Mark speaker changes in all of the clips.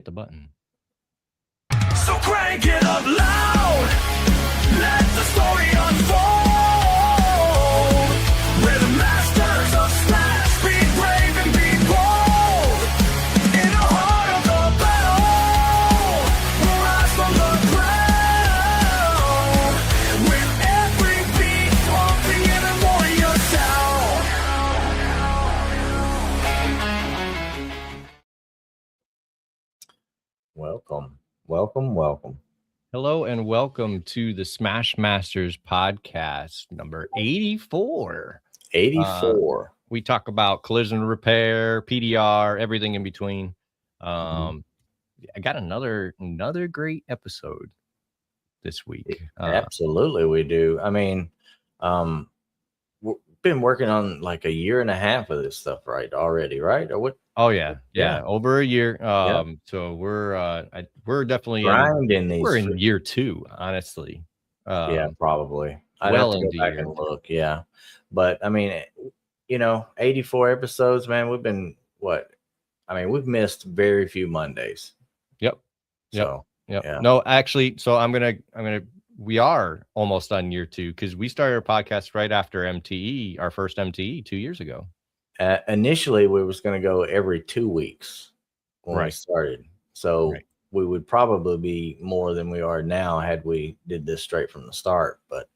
Speaker 1: the button.
Speaker 2: So crank it up loud. Let the story unfold. We're the masters of smash. Be brave and be bold. In the heart of the battle, we'll rise from the ground. With every beat pumping in a warrior sound.
Speaker 3: Welcome.
Speaker 1: Hello and welcome to the Smash Masters podcast number 84.
Speaker 3: 84.
Speaker 1: We talk about collision repair, PDR, everything in between. I got another great episode this week.
Speaker 3: Absolutely, we do. I mean, we've been working on like a year and a half of this stuff, right? Already, right? Or what?
Speaker 1: Oh yeah, over a year. So we're definitely
Speaker 3: grinding these.
Speaker 1: We're in year 2, honestly.
Speaker 3: Yeah, probably. I'd
Speaker 1: well
Speaker 3: have to go
Speaker 1: into
Speaker 3: back
Speaker 1: year
Speaker 3: and
Speaker 1: 2.
Speaker 3: look. Yeah, but I mean, 84 episodes, man. We've been we've missed very few Mondays.
Speaker 1: Yep.
Speaker 3: So
Speaker 1: yeah. No, actually, so we are almost on year 2 because we started our podcast right after MTE, our first MTE 2 years ago.
Speaker 3: Initially, we was going to go every 2 weeks when we started. So we would probably be more than we are now had we did this straight from the start. But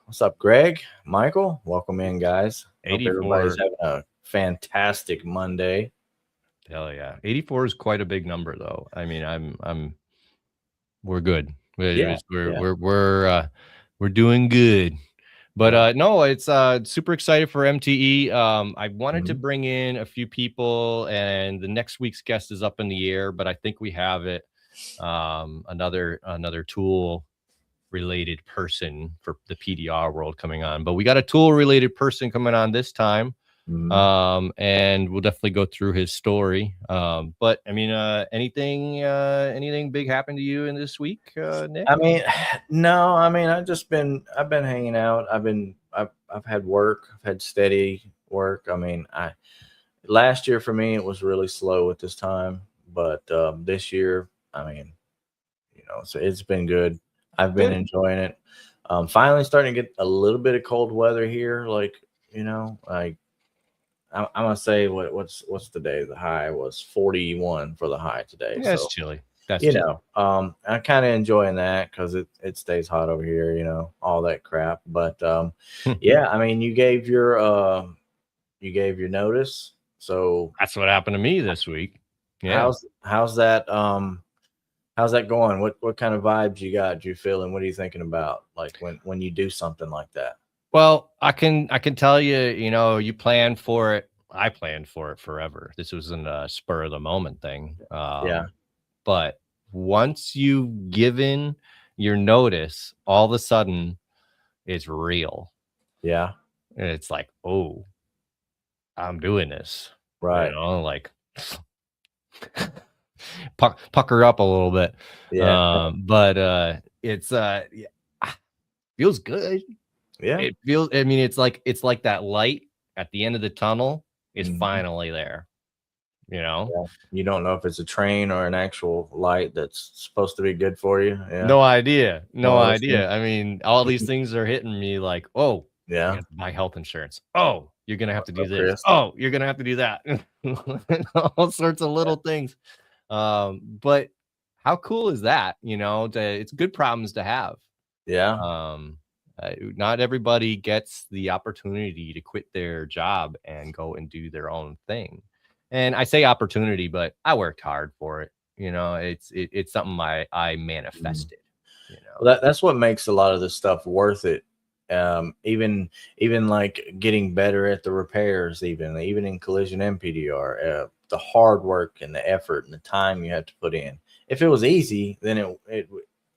Speaker 3: what's up, Greg? Michael? Welcome in, guys.
Speaker 1: 84.
Speaker 3: Hope everybody's having a fantastic Monday.
Speaker 1: Hell yeah. 84 is quite a big number, though. I mean, we're good. We're doing good. But no, it's super excited for MTE. I wanted to bring in a few people, and the next week's guest is up in the air, but I think we have it. Another tool related person for the PDR world coming on, but we got a tool related person coming on this time. And we'll definitely go through his story. But I mean, anything big happened to you in this week, Nick?
Speaker 3: I mean, no. I mean, I've been hanging out. I've had work. I've had steady work. I mean, last year for me it was really slow at this time, but this year, I mean, so it's been good. I've been enjoying it. Finally starting to get a little bit of cold weather here. Like, I'm gonna say what's the day? The high was 41 for the high today.
Speaker 1: Yeah, so it's chilly. That's
Speaker 3: I'm kind of enjoying that because it stays hot over here. All that crap. But yeah, I mean, you gave your notice. So
Speaker 1: that's what happened to me this week. Yeah.
Speaker 3: How's that? How's that going? What kind of vibes you got? You feeling? What are you thinking about? Like when you do something like that?
Speaker 1: Well, I can tell you, you plan for it. I planned for it forever. This wasn't a spur of the moment thing. But once you've given your notice, all of a sudden it's real.
Speaker 3: Yeah.
Speaker 1: And it's like, oh, I'm doing this.
Speaker 3: Right.
Speaker 1: Like pucker up a little bit.
Speaker 3: Yeah.
Speaker 1: But it's feels good.
Speaker 3: Yeah.
Speaker 1: It feels, I mean, it's like that light at the end of the tunnel is finally there.
Speaker 3: Yeah. You don't know if it's a train or an actual light that's supposed to be good for you. Yeah.
Speaker 1: No idea. I mean, all these things are hitting me like, oh,
Speaker 3: yeah,
Speaker 1: you have to buy health insurance. Oh, you're gonna have to do this. Chris? Oh, you're gonna have to do that. All sorts of little things. But how cool is that? It's good problems to have.
Speaker 3: Yeah.
Speaker 1: Not everybody gets the opportunity to quit their job and go and do their own thing. And I say opportunity, but I worked hard for it. It's something I manifested.
Speaker 3: Well, that's what makes a lot of this stuff worth it. Even like getting better at the repairs, even in collision and PDR, the hard work and the effort and the time you have to put in. If it was easy, then it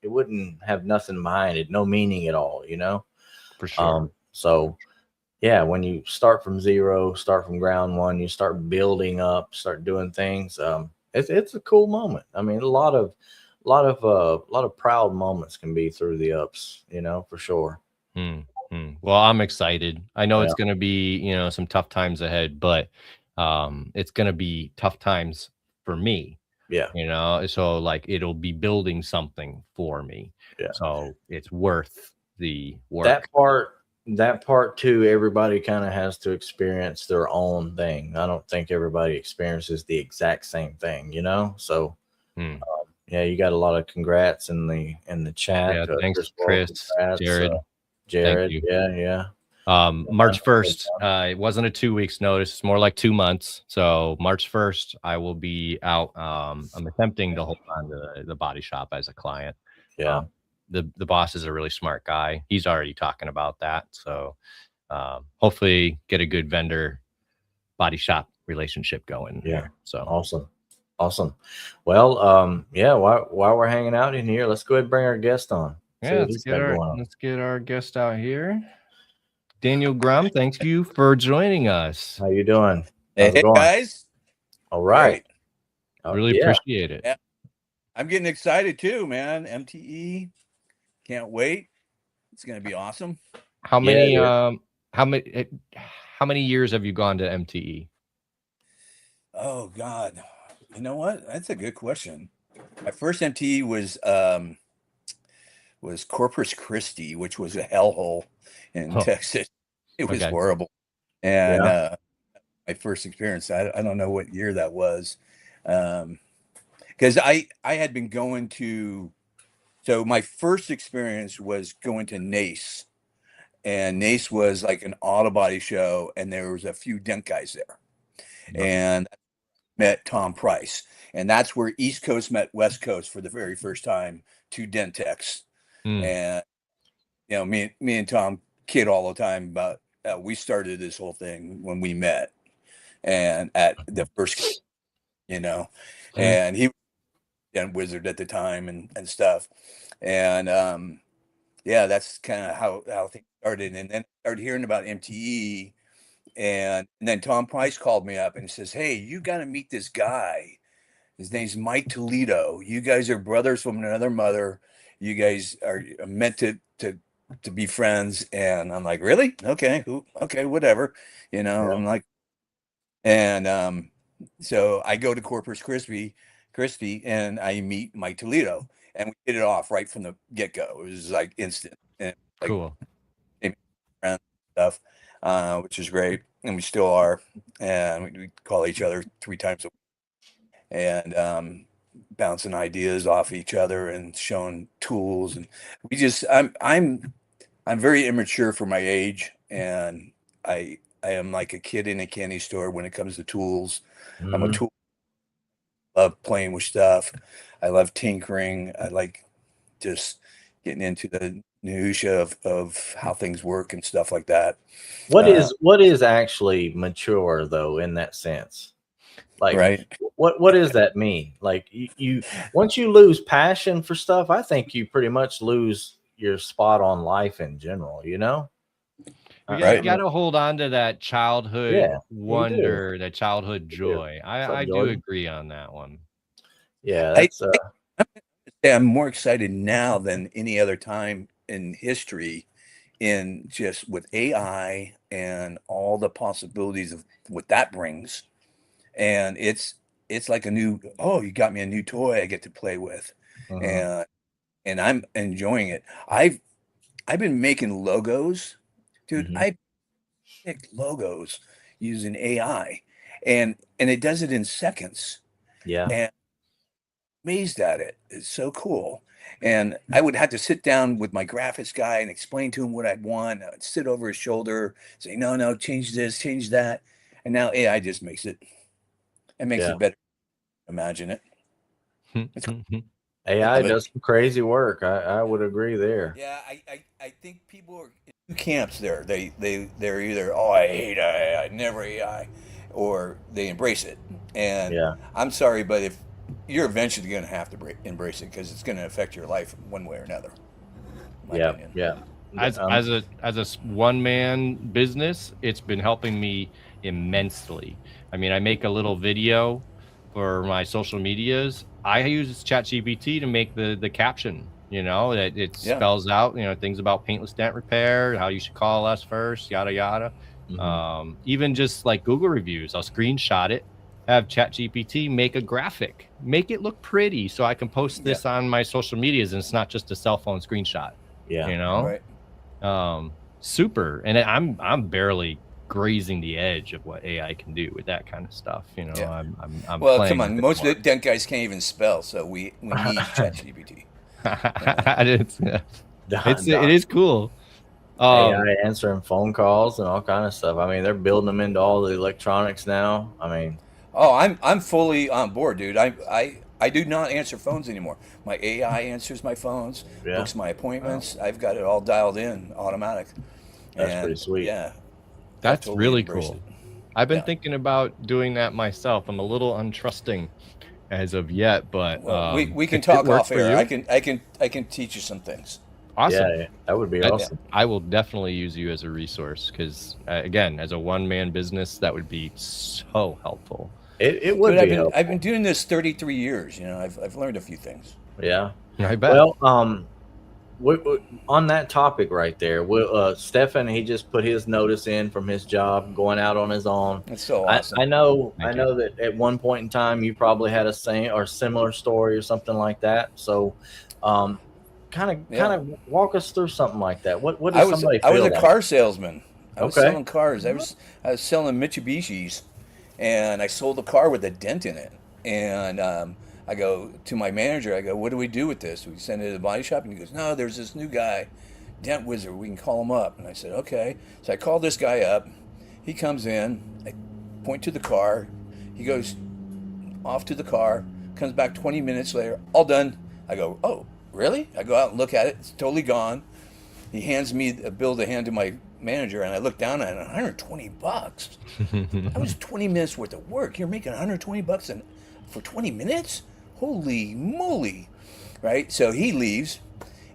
Speaker 3: wouldn't have nothing behind it, no meaning at all,
Speaker 1: For sure.
Speaker 3: So yeah, when you start from zero, start from ground one, you start building up, start doing things. It's a cool moment. I mean, a lot of proud moments can be through the ups, for sure.
Speaker 1: Well, I'm excited. I know it's going to be, some tough times ahead, but it's going to be tough times for me.
Speaker 3: Yeah.
Speaker 1: You know, so like it'll be building something for me.
Speaker 3: Yeah.
Speaker 1: So it's worth the work.
Speaker 3: That part too, everybody kind of has to experience their own thing. I don't think everybody experiences the exact same thing, you know? So
Speaker 1: Hmm.
Speaker 3: yeah, you got a lot of congrats in the chat.
Speaker 1: Yeah, thanks,
Speaker 3: Paul,
Speaker 1: Chris,
Speaker 3: congrats,
Speaker 1: Jared. Thank
Speaker 3: Jared.
Speaker 1: you.
Speaker 3: Yeah, yeah.
Speaker 1: March 1st, it wasn't a 2 weeks notice. It's more like 2 months. So March 1st, I will be out. I'm attempting to hold on to the body shop as a client.
Speaker 3: Yeah.
Speaker 1: The boss is a really smart guy. He's already talking about that. So hopefully get a good vendor body shop relationship going
Speaker 3: Yeah.
Speaker 1: here. So
Speaker 3: Awesome. Well, yeah, while we're hanging out in here, let's go ahead and bring our guest on. See
Speaker 1: yeah,
Speaker 3: what he's got going on.
Speaker 1: let's get our guest out here. Daniel Gromm, thank you for joining us.
Speaker 3: How you doing? How's it
Speaker 4: Hey
Speaker 3: going?
Speaker 4: guys,
Speaker 3: All right.
Speaker 1: Really
Speaker 3: yeah.
Speaker 1: appreciate it.
Speaker 4: Yeah. I'm getting excited too, man. MTE, can't wait. It's gonna be awesome.
Speaker 1: How
Speaker 3: Yeah,
Speaker 1: many
Speaker 3: dude.
Speaker 1: how many years have you gone to MTE?
Speaker 4: Oh God, you know what? That's a good question. My first MTE was Corpus Christi, which was a hellhole in
Speaker 1: Oh,
Speaker 4: Texas. It was
Speaker 1: okay.
Speaker 4: horrible. And
Speaker 3: Yeah.
Speaker 4: my first experience, I don't know what year that was, because I had been going to. So my first experience was going to NACE, and NACE was like an auto body show, and there was a few dent guys there, and I met Tom Price, and that's where East Coast met West Coast for the very first time, two dent techs,
Speaker 1: Mm.
Speaker 4: and you know, me and Tom kid all the time about we started this whole thing when we met, and at the first, you know, and he was a wizard at the time and stuff, and yeah, that's kind of how things started. And then I started hearing about MTE, and then Tom Price called me up and says, "Hey, you got to meet this guy. His name's Mike Toledo. You guys are brothers from another mother. You guys are meant to be friends." And I'm like, "Really? Okay, okay, whatever." You know,
Speaker 3: Yeah.
Speaker 4: I'm like, and so I go to Corpus Christi, and I meet Mike Toledo, and we hit it off right from the get go. It was like instant, and like
Speaker 1: Cool.
Speaker 4: friends and stuff, which is great, and we still are, and we call each other 3 times a week, and bouncing ideas off each other and showing tools, and we just I'm very immature for my age, and I am like a kid in a candy store when it comes to tools. I'm a
Speaker 3: Mhm.
Speaker 4: tool. Love playing with stuff. I love tinkering. I like just getting into the minutia of how things work and stuff like that.
Speaker 3: What
Speaker 4: Uh,
Speaker 3: is actually mature though in that sense? Like
Speaker 4: right.
Speaker 3: what does that mean? Like you once you lose passion for stuff, I think you pretty much lose your spot on life in general, you know?
Speaker 1: You
Speaker 4: Right.
Speaker 1: got to hold on to that childhood
Speaker 3: Yeah, you do.
Speaker 1: wonder, that childhood
Speaker 3: You do.
Speaker 1: joy.
Speaker 3: What's up,
Speaker 1: I do
Speaker 3: Jordan?
Speaker 1: agree on that one.
Speaker 3: Yeah,
Speaker 4: I,
Speaker 3: that's
Speaker 4: I'm more excited now than any other time in history in just with AI and all the possibilities of what that brings. And it's like a new, oh, you got me a new toy I get to play with.
Speaker 3: mhm,
Speaker 4: And I'm enjoying it. I've been making logos, dude.
Speaker 3: mhm.
Speaker 4: I picked logos using AI, and it does it in seconds.
Speaker 3: Yeah.
Speaker 4: And amazed at it. It's so cool. And I would have to sit down with my graphics guy and explain to him what I'd want. I'd sit over his shoulder, say, no, no, change this, change that. And now AI just makes it. It makes
Speaker 3: Yeah.
Speaker 4: it better. Imagine it. It's cool. I
Speaker 3: AI
Speaker 4: love it.
Speaker 3: does some crazy work. I would agree there.
Speaker 4: Yeah, I think people are in two camps there. They're either, oh, I hate AI, never AI, or they embrace it. And
Speaker 3: Yeah.
Speaker 4: I'm sorry, but if you're eventually going to have to embrace it because it's going to affect your life one way or another, in my
Speaker 3: Yeah.
Speaker 4: opinion.
Speaker 3: Yeah.
Speaker 1: As a one man business, it's been helping me immensely. I mean, I make a little video for my social medias. I use ChatGPT to make the caption. You know, that it
Speaker 4: Yeah.
Speaker 1: spells out, you know, things about paintless dent repair, how you should call us first, yada yada.
Speaker 3: Mhm.
Speaker 1: Even just like Google reviews, I'll screenshot it, have ChatGPT make a graphic, make it look pretty, so I can post this on my social medias, and it's not just a cell phone screenshot.
Speaker 3: Yeah.
Speaker 1: You know,
Speaker 4: Right.
Speaker 1: Super. And I'm barely grazing the edge of what AI can do with that kind of stuff. You know,
Speaker 4: Yeah.
Speaker 1: I'm
Speaker 4: Well,
Speaker 1: playing
Speaker 4: come on.
Speaker 1: with it
Speaker 4: Most of
Speaker 1: more.
Speaker 4: the dent guys can't even spell, so we need ChatGPT.
Speaker 1: It is cool.
Speaker 3: AI answering phone calls and all kind of stuff. I mean, they're building them into all the electronics now. I mean,
Speaker 4: Oh, I'm fully on board, dude. I do not answer phones anymore. My AI answers my phones,
Speaker 3: Yeah.
Speaker 4: books my appointments. I've got it all dialed in, automatic.
Speaker 3: That's pretty sweet.
Speaker 4: Yeah,
Speaker 1: That's
Speaker 4: totally
Speaker 1: really
Speaker 4: embraced
Speaker 1: cool.
Speaker 4: it.
Speaker 1: I've been
Speaker 4: Yeah.
Speaker 1: thinking about doing that myself. I'm a little untrusting as of yet, but
Speaker 4: Well, we can
Speaker 1: if it
Speaker 4: talk
Speaker 1: works
Speaker 4: off
Speaker 1: for
Speaker 4: air.
Speaker 1: you,
Speaker 4: I can teach you some things.
Speaker 1: awesome.
Speaker 3: Yeah, that would be
Speaker 1: That-
Speaker 3: awesome.
Speaker 1: I will definitely use you as a resource because, again, as a one-man business, that would be so helpful.
Speaker 3: It would
Speaker 4: Dude,
Speaker 3: be helpful.
Speaker 4: I've been doing this 33 years. You know, I've learned a few things.
Speaker 3: Yeah.
Speaker 1: I bet.
Speaker 3: Well, on that topic right there, Stefan, he just put his notice in from his job, going out on his own.
Speaker 4: It's so awesome.
Speaker 3: I know
Speaker 1: Thank you.
Speaker 3: that at one point in time you probably had a same or similar story or something like that. So, kind of walk us through something like that. What does somebody feel
Speaker 4: I was a
Speaker 3: like?
Speaker 4: car salesman. I was
Speaker 3: Okay.
Speaker 4: selling cars. I was selling Mitsubishis, and I sold a car with a dent in it. And I go to my manager. I go, "What do we do with this? We send it to the body shop?" And he goes, "No, there's this new guy, Dent Wizard. We can call him up." And I said, "Okay." So I called this guy up. He comes in. I point to the car. He goes off to the car. Comes back 20 minutes later. All done. I go, "Oh, really?" I go out and look at it. It's totally gone. He hands me a bill to hand to my manager, and I look down at it. $120. That was 20 minutes worth of work. You're making $120 for 20 minutes? Holy moly! Right? So he leaves,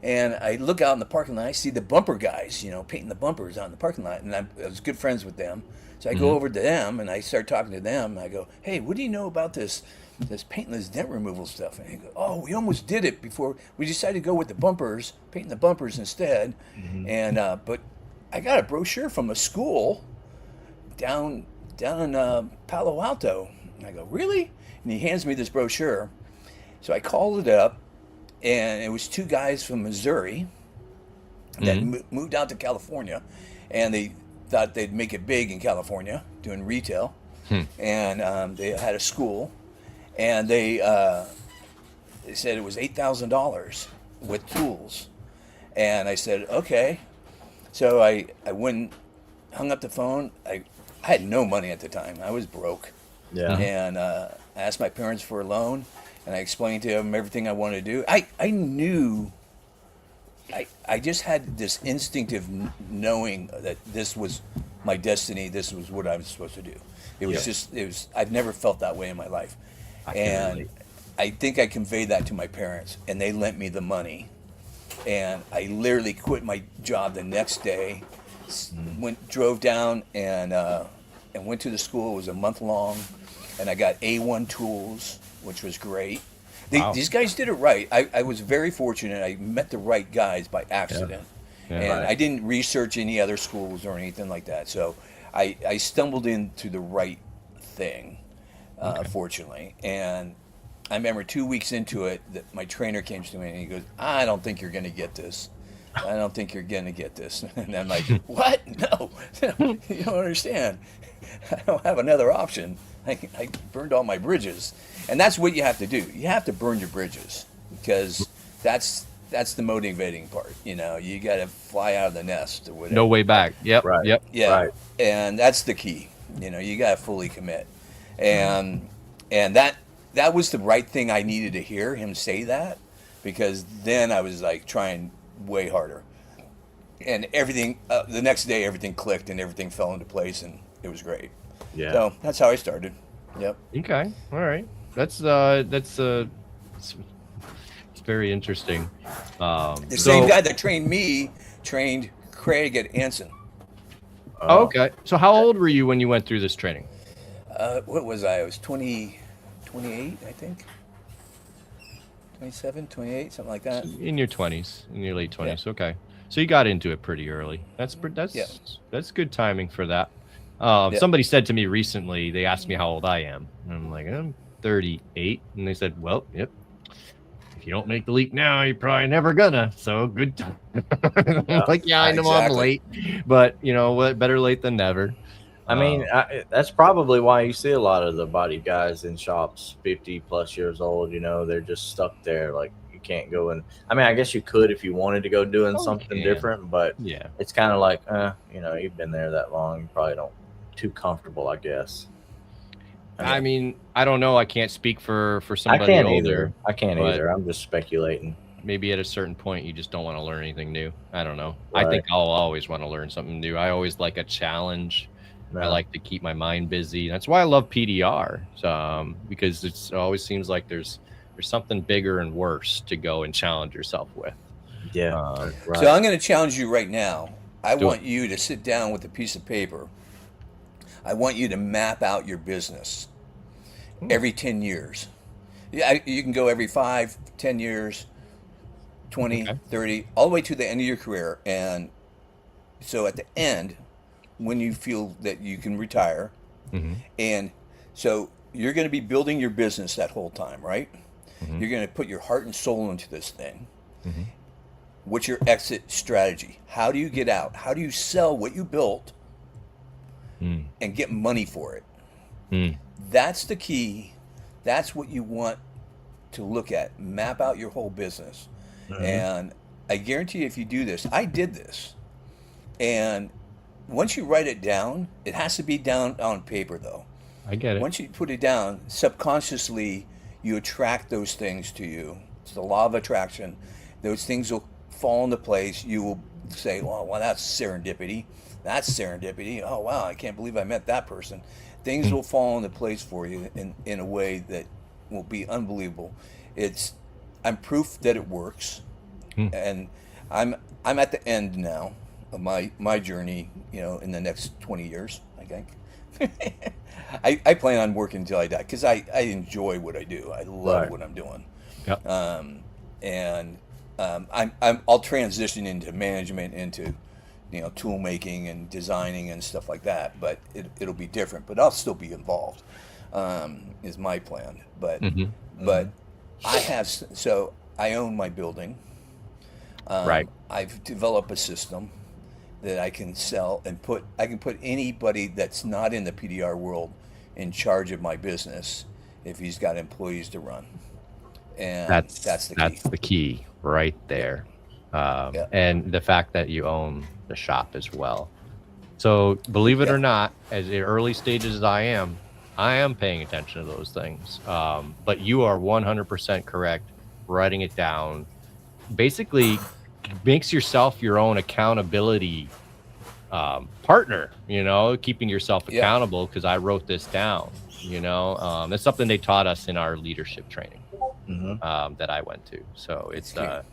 Speaker 4: and I look out in the parking lot. I see the bumper guys, you know, painting the bumpers on the parking lot, and I was good friends with them. So I go over to them, and I start talking to them. And I go, "Hey, what do you know about this paintless dent removal stuff?" And they go, "Oh, we almost did it before. We decided to go with the bumpers, painting the bumpers instead." And but I got a brochure from a school down in Palo Alto. And I go, "Really?" And he hands me this brochure. So I called it up, and it was two guys from Missouri that moved out to California, and they thought they'd make it big in California doing retail. And they had a school, and they said it was $8,000 with tools. And I said, "Okay." So I went, hung up the phone. I had no money at the time. I was broke.
Speaker 3: Yeah.
Speaker 4: And I asked my parents for a loan, and I explained to them everything I wanted to do. I knew, I just had this instinctive knowing that this was my destiny. This was what I was supposed to do. It was I've never felt that way in my life. And I think I conveyed that to my parents, and they lent me the money. And I literally quit my job the next day, drove down and went to the school. It was a month long, and I got A1 tools, which was great.
Speaker 1: Wow.
Speaker 4: These guys did it right. I was very fortunate. I met the right guys by accident.
Speaker 1: Yeah.
Speaker 4: And
Speaker 3: Right.
Speaker 4: I didn't research any other schools or anything like that. So I stumbled into the right thing, fortunately. And I remember 2 weeks into it that my trainer came to me and he goes, "I don't think you're going to get this. I don't think you're going to get this." And I'm like, "What? No, you don't understand. I don't have another option. I burned all my bridges." And that's what you have to do. You have to burn your bridges, because that's the motivating part. You know, you got to fly out of the nest or whatever.
Speaker 1: No way back. Yep.
Speaker 3: Right.
Speaker 1: Yep.
Speaker 4: Yeah,
Speaker 3: Right.
Speaker 4: and that's the key. You know, you got to fully commit, and that was the right thing I needed to hear him say that, because then I was like trying way harder, and everything. The next day, everything clicked and everything fell into place, and it was great.
Speaker 3: Yeah.
Speaker 4: So that's how I started. Yep.
Speaker 1: Okay. All right. That's it's very interesting.
Speaker 4: The same guy that trained me trained Craig at Anson.
Speaker 1: Oh, okay. So how old were you when you went through this training?
Speaker 4: What was I? I was 28, I think. 27, 28, something like that.
Speaker 1: In your 20s, in your late 20s.
Speaker 4: Yeah.
Speaker 1: Okay. So you got into it pretty early. That's
Speaker 4: Yeah.
Speaker 1: that's good timing for that. Somebody said to me recently, they asked me how old I am. And I'm like, I'm 38. And they said, well, yep. If you don't make the leap now, you're probably never gonna. So good time. Like, yeah, I know I'm late, but you know what? Better late than never.
Speaker 3: I mean, that's probably why you see a lot of the body guys in shops 50 plus years old. You know, they're just stuck there. Like, you can't go and, I mean, I guess you could if you wanted to go doing something different, but
Speaker 1: yeah,
Speaker 3: it's kind of like, you know, you've been there that long. You probably don't too comfortable, I guess.
Speaker 1: I mean, I don't know. I can't speak for somebody
Speaker 3: I can't
Speaker 1: older.
Speaker 3: either. I can't either. I'm just speculating.
Speaker 1: Maybe at a certain point, you just don't want to learn anything new. I don't know.
Speaker 3: Right.
Speaker 1: I think I'll always want to learn something new. I always like a challenge.
Speaker 3: No.
Speaker 1: I like to keep my mind busy. That's why I love PDR, because it always seems like there's something bigger and worse to go and challenge yourself with.
Speaker 3: Yeah.
Speaker 4: Right. So I'm going to challenge you right now. I want you to sit down with a piece of paper. I want you to map out your business every 10 years. Yeah, you can go every 5, 10 years, 20, 30, all the way to the end of your career. And so at the end, when you feel that you can retire, and so you're going to be building your business that whole time, right? You're going to put your heart and soul into this thing. What's your exit strategy? How do you get out? How do you sell what you built and get money for it? That's the key. That's what you want to look at. Map out your whole business. And I guarantee you, if you do this, I did this. And once you write it down, it has to be down on paper, though.
Speaker 1: I get it.
Speaker 4: Once you put it down, subconsciously, you attract those things to you. It's the law of attraction. Those things will fall into place. You will say, well, that's serendipity. That's serendipity. Oh, wow, I can't believe I met that person. Things will fall into place for you in a way that will be unbelievable. I'm proof that it works. And I'm at the end now of my journey, you know, in the next 20 years, I think. I plan on working until I die because I enjoy what I do. I love what I'm doing.
Speaker 1: Yep.
Speaker 4: I'll transition into management, into, you know, tool making and designing and stuff like that. But it'll be different. But I'll still be involved. Is my plan. But I own my building.
Speaker 1: Right.
Speaker 4: I've developed a system that I can sell and I can put anybody that's not in the PDR world in charge of my business if he's got employees to run. And that's the key.
Speaker 1: That's the key right there. And the fact that you own the shop as well. So believe it or not, as in early stages as I am paying attention to those things. But you are 100% correct. Writing it down basically makes yourself your own accountability partner, you know, keeping yourself accountable, because I wrote this down, you know. That's something they taught us in our leadership training that I went to. So it's cool.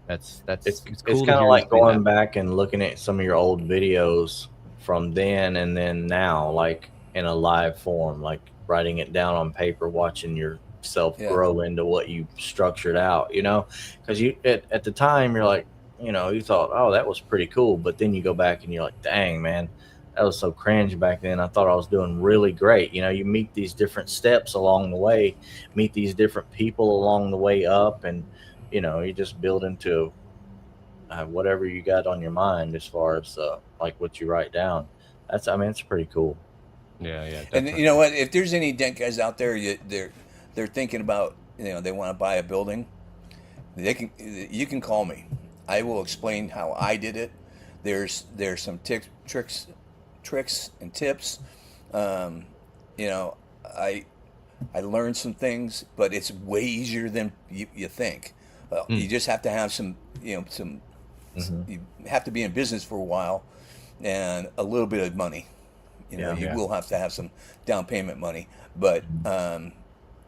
Speaker 3: It's kind of like going back and looking at some of your old videos from then and then now, like in a live form, like writing it down on paper, watching yourself grow into what you structured out, you know, because you at the time you're like, you know, you thought, oh, that was pretty cool, but then you go back and you're like, dang, man, that was so cringe back then. I thought I was doing really great. You know, you meet these different steps along the way, meet these different people along the way up, and you know, you just build into whatever you got on your mind as far as like what you write down. It's pretty cool.
Speaker 1: Yeah.
Speaker 4: Definitely. And you know what? If there's any dent guys out there, they're thinking about, you know, they want to buy a building, you can call me. I will explain how I did it. There's some tricks and tips. You know, I learned some things, but it's way easier than you think. You just have to have some, you know, you have to be in business for a while and a little bit of money. You know, you will have to have some down payment money, but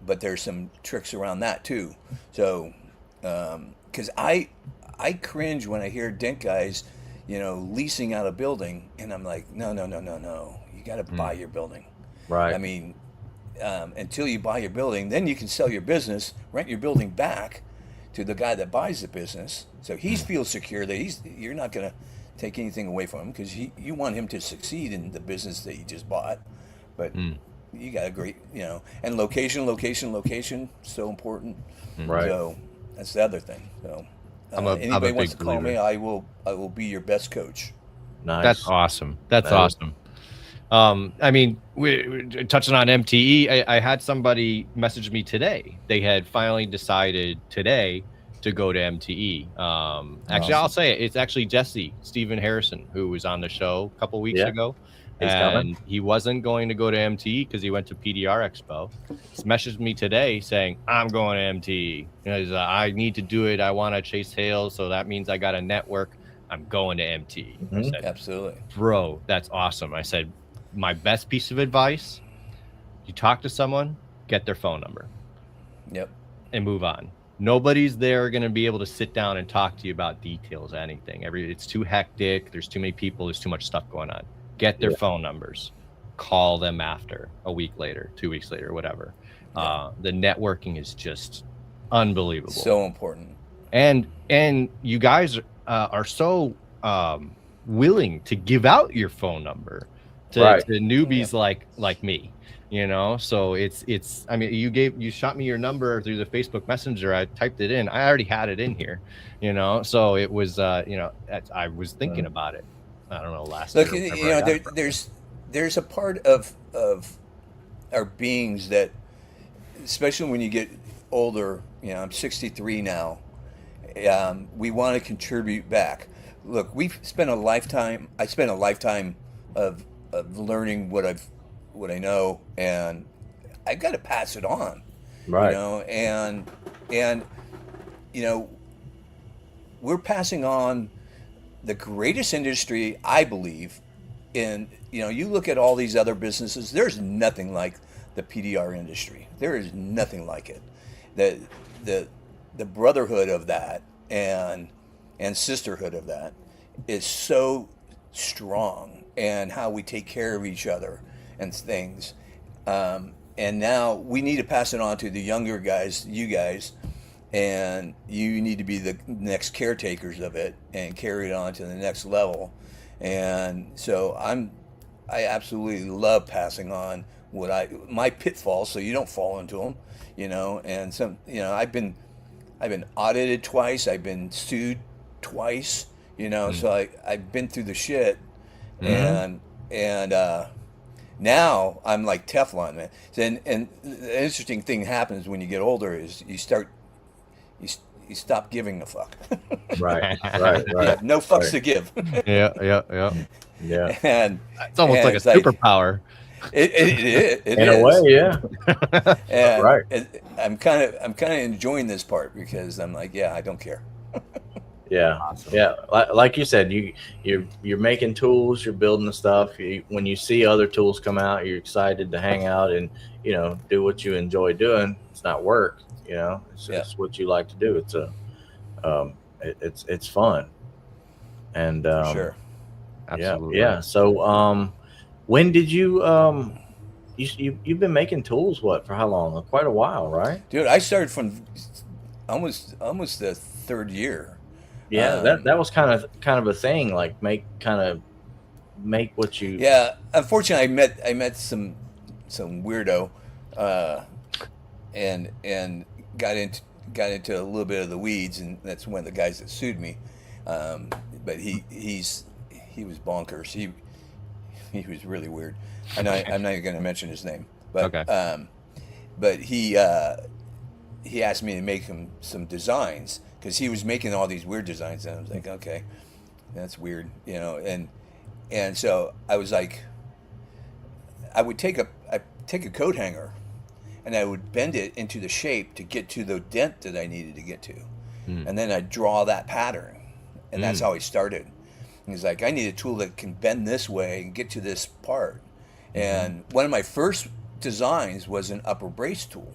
Speaker 4: there's some tricks around that too. So, because I cringe when I hear dent guys, you know, leasing out a building, and I'm like, no. You got to buy your building.
Speaker 3: Right.
Speaker 4: I mean, until you buy your building, then you can sell your business, rent your building back to the guy that buys the business, so he feels secure that you're not going to take anything away from him because you want him to succeed in the business that you just bought, but you got a great, and location, so important.
Speaker 3: Right.
Speaker 4: So that's the other thing. So
Speaker 1: I'm a
Speaker 4: anybody wants
Speaker 1: big
Speaker 4: to call me,
Speaker 1: believer.
Speaker 4: I will be your best coach.
Speaker 3: Nice.
Speaker 1: That's awesome. That's
Speaker 3: That is-
Speaker 1: awesome. I mean, we touching on MTE. I had somebody message me today. They had finally decided today to go to MTE. Actually, I'll say it. It's actually Jesse Stephen Harrison who was on the show a couple weeks
Speaker 3: Yeah.
Speaker 1: ago,
Speaker 3: He's
Speaker 1: and
Speaker 3: coming.
Speaker 1: he wasn't going to go to MTE because he went to PDR Expo. He's messaged me today saying I'm going to MTE. I need to do it. I want to chase sales, so that means I got a network. I'm going to MTE. I said,
Speaker 4: Absolutely.
Speaker 1: bro, that's awesome. I said, my best piece of advice, you talk to someone, get their phone number.
Speaker 4: Yep.
Speaker 1: And move on. Nobody's there going to be able to sit down and talk to you about details, anything. It's too hectic. There's too many people. There's too much stuff going on. Get their phone numbers. Call them after a week later, 2 weeks later, whatever. The networking is just unbelievable.
Speaker 4: So important.
Speaker 1: And you guys are so willing to give out your phone number to newbies like me, so it's I mean, you shot me your number through the Facebook Messenger. I typed it in. I already had it in here, so it was I was thinking about it. I don't know, last
Speaker 4: Look,
Speaker 1: year,
Speaker 4: there's a part of our beings that, especially when you get older, I'm 63 now, we want to contribute back. Look, I spent a lifetime of learning what I know, and I got to pass it on.
Speaker 3: Right.
Speaker 4: And we're passing on the greatest industry, I believe. In you look at all these other businesses, there's nothing like the PDR industry. There is nothing like it. The brotherhood of that and sisterhood of that is so strong, and how we take care of each other and things. And now we need to pass it on to the younger guys, you guys, and you need to be the next caretakers of it and carry it on to the next level. And so I absolutely love passing on my pitfalls, so you don't fall into them, and some, I've been audited twice. I've been sued twice, so I've been through the shit. And now I'm like Teflon, man. And the interesting thing happens when you get older is you stop giving a fuck.
Speaker 3: Right.
Speaker 4: You have no fucks to give.
Speaker 1: Yeah.
Speaker 4: And
Speaker 1: it's almost like a superpower.
Speaker 4: It
Speaker 3: In
Speaker 4: is.
Speaker 3: a way, yeah.
Speaker 4: And
Speaker 3: Right.
Speaker 4: I'm kind of enjoying this part because I'm like, I don't care.
Speaker 3: Yeah,
Speaker 1: Awesome.
Speaker 3: yeah. Like you said, you're making tools, you're building the stuff. When you see other tools come out, you're excited to hang out and do what you enjoy doing. It's not work, it's what you like to do. It's it's fun, and
Speaker 4: Sure.
Speaker 1: Absolutely.
Speaker 3: yeah. So when did you you've been making tools for how long? Quite a while, right?
Speaker 4: Dude, I started from almost the third year.
Speaker 3: Yeah, that was kind of a thing, like make what you.
Speaker 4: Yeah, unfortunately, I met some weirdo, and got into a little bit of the weeds, and that's one of the guys that sued me. But he was bonkers. He was really weird. I'm not even going to mention his name, but
Speaker 1: Okay.
Speaker 4: but he asked me to make him some designs because he was making all these weird designs, and I was like, okay, that's weird, and so I was like, I would take a coat hanger, and I would bend it into the shape to get to the dent that I needed to get to, and then I'd draw that pattern, and that's how I started. And he's like, I need a tool that can bend this way and get to this part, and one of my first designs was an upper brace tool,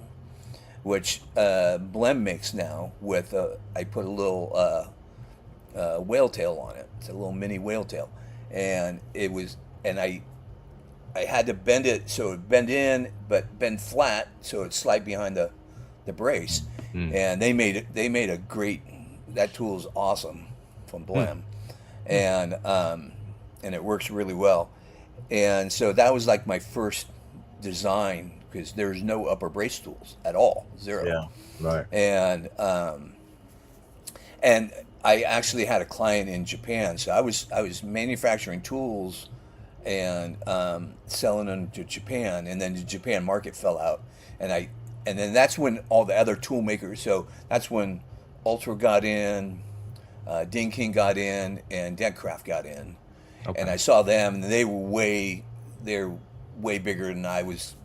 Speaker 4: which Blem makes now with I put a little whale tail on it. It's a little mini whale tail, and I had to bend it so it bend in but bend flat so it slide behind the brace. And they made a great, that tool is awesome from Blem. and it works really well. And so that was like my first design because there's no upper brace tools at all, zero.
Speaker 3: Yeah. Right.
Speaker 4: And I actually had a client in Japan, so I was manufacturing tools and selling them to Japan, and then the Japan market fell out, and then that's when all the other tool makers. So that's when Ultra got in, Ding King got in, and Dentcraft got in, and I saw them, and they're way bigger than I was.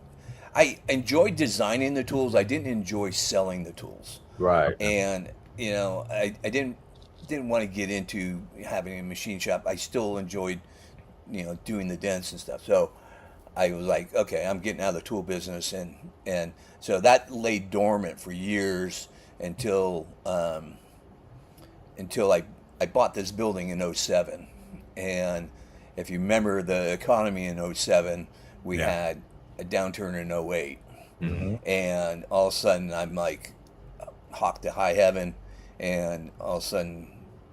Speaker 4: I enjoyed designing the tools. I didn't enjoy selling the tools.
Speaker 3: Right.
Speaker 4: And I didn't want to get into having a machine shop. I still enjoyed doing the dents and stuff. So I was like, okay, I'm getting out of the tool business, and so that lay dormant for years until I bought this building in '07. And if you remember the economy in '07, we had a downturn in '08. And all of a sudden I'm like hawk to high heaven, and all of a sudden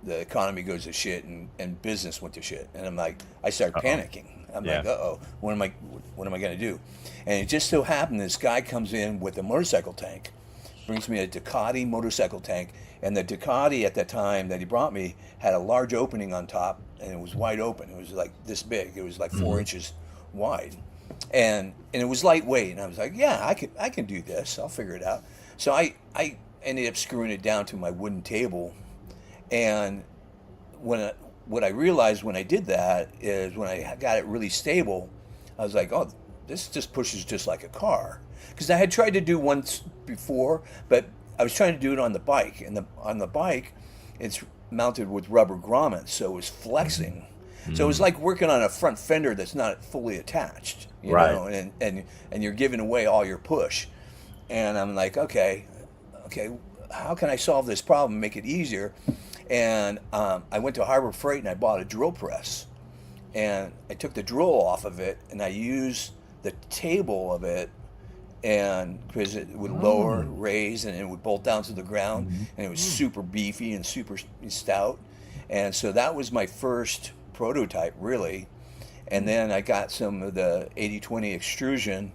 Speaker 4: the economy goes to shit, and business went to shit, and I'm like, I start panicking. I'm like, what am I going to do? And it just so happened this guy comes in with a motorcycle tank, brings me a Ducati motorcycle tank, and the Ducati at that time that he brought me had a large opening on top, and it was wide open. It was like this big. It was like 4 inches wide, and it was lightweight. And I was like, yeah, I can do this. I'll figure it out. So I ended up screwing it down to my wooden table, and what I realized when I did that is when I got it really stable, I was like, oh, this just pushes just like a car. Because I had tried to do once before, but I was trying to do it on the bike, and on the bike, it's mounted with rubber grommets, so it was flexing. So it was like working on a front fender that's not fully attached, you know, and you're giving away all your push. And I'm like, okay, how can I solve this problem, make it easier? And I went to Harbor Freight and I bought a drill press, and I took the drill off of it and I used the table of it, and because it would lower, raise, and it would bolt down to the ground, and it was super beefy and super stout. And so that was my first prototype, really. And then I got some of the 80/20 extrusion,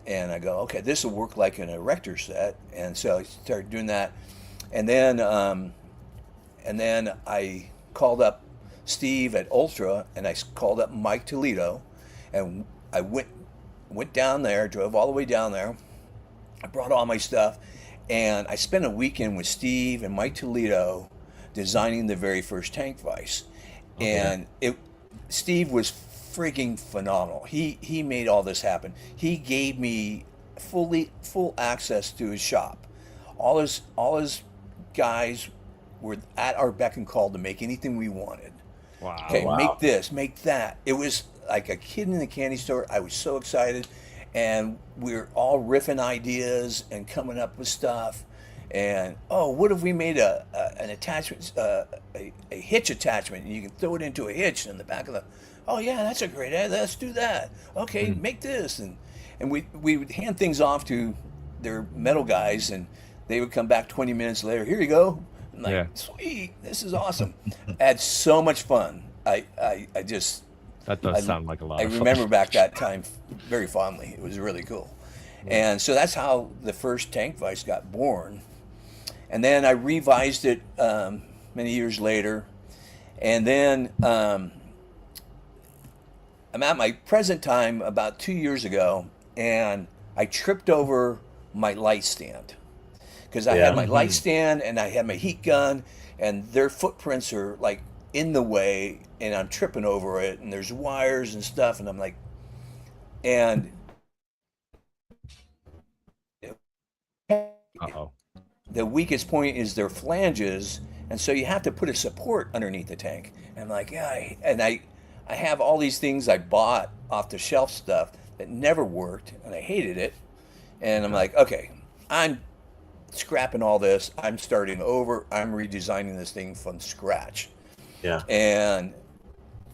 Speaker 4: and I go, okay, this will work like an erector set. And so I started doing that. And then I called up Steve at Ultra, and I called up Mike Toledo, and I went down there, drove all the way down there. I brought all my stuff, and I spent a weekend with Steve and Mike Toledo designing the very first tank vise. And Steve was freaking phenomenal. He made all this happen. He gave me full access to his shop. All his guys were at our beck and call to make anything we wanted.
Speaker 1: Wow.
Speaker 4: Okay, make this, make that. It was like a kid in a candy store. I was so excited, and we were all riffing ideas and coming up with stuff. And what if we made an attachment, a hitch attachment, and you can throw it into a hitch in the back of the. Oh yeah, that's a great idea. Let's do that. Okay, make this, and we would hand things off to their metal guys, and they would come back 20 minutes later. Here you go. I'm like, sweet, this is awesome. I had so much fun. I just.
Speaker 1: That does sound like a lot of fun.
Speaker 4: I remember back that time very fondly. It was really cool. And so that's how the first tank vise got born. And then I revised it many years later. And then I'm at my present time about 2 years ago, and I tripped over my light stand. Because I had my light stand and I had my heat gun, and their footprints are like in the way, and I'm tripping over it, and there's wires and stuff, and I'm like, and the weakest point is their flanges, and so you have to put a support underneath the tank. And I'm like, I have all these things I bought off the shelf stuff that never worked, and I hated it. And I'm like, okay, I'm scrapping all this. I'm starting over. I'm redesigning this thing from scratch.
Speaker 3: Yeah.
Speaker 4: And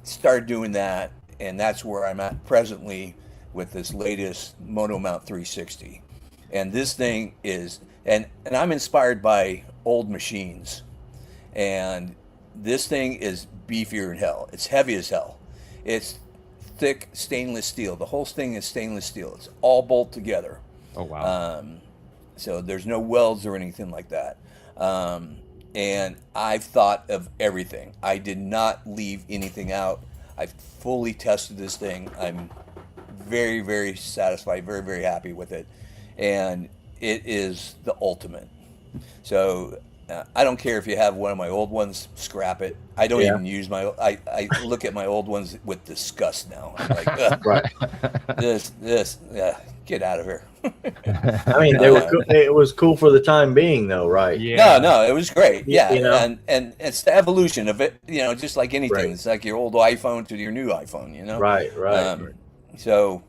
Speaker 4: started doing that, and that's where I'm at presently with this latest Monomount 360. And this thing is, and I'm inspired by old machines, and this thing is beefier than hell. It's heavy as hell. It's thick stainless steel. The whole thing is stainless steel. It's all bolt together.
Speaker 1: Oh wow.
Speaker 4: So there's no welds or anything like that. And I've thought of everything. I did not leave anything out. I've fully tested this thing. I'm very, very satisfied, very, very happy with it. And it is the ultimate. So I don't care if you have one of my old ones, scrap it. I don't
Speaker 3: Yeah.
Speaker 4: even use I look at my old ones with disgust now. I'm like, ugh,
Speaker 3: Right.
Speaker 4: get out of here.
Speaker 3: I mean, they were. It was cool for the time being, though, right?
Speaker 1: Yeah.
Speaker 4: No, it was great. Yeah,
Speaker 3: You know?
Speaker 4: and it's the evolution of it. Just like anything,
Speaker 3: Right.
Speaker 4: it's like your old iPhone to your new iPhone.
Speaker 3: Right.
Speaker 4: So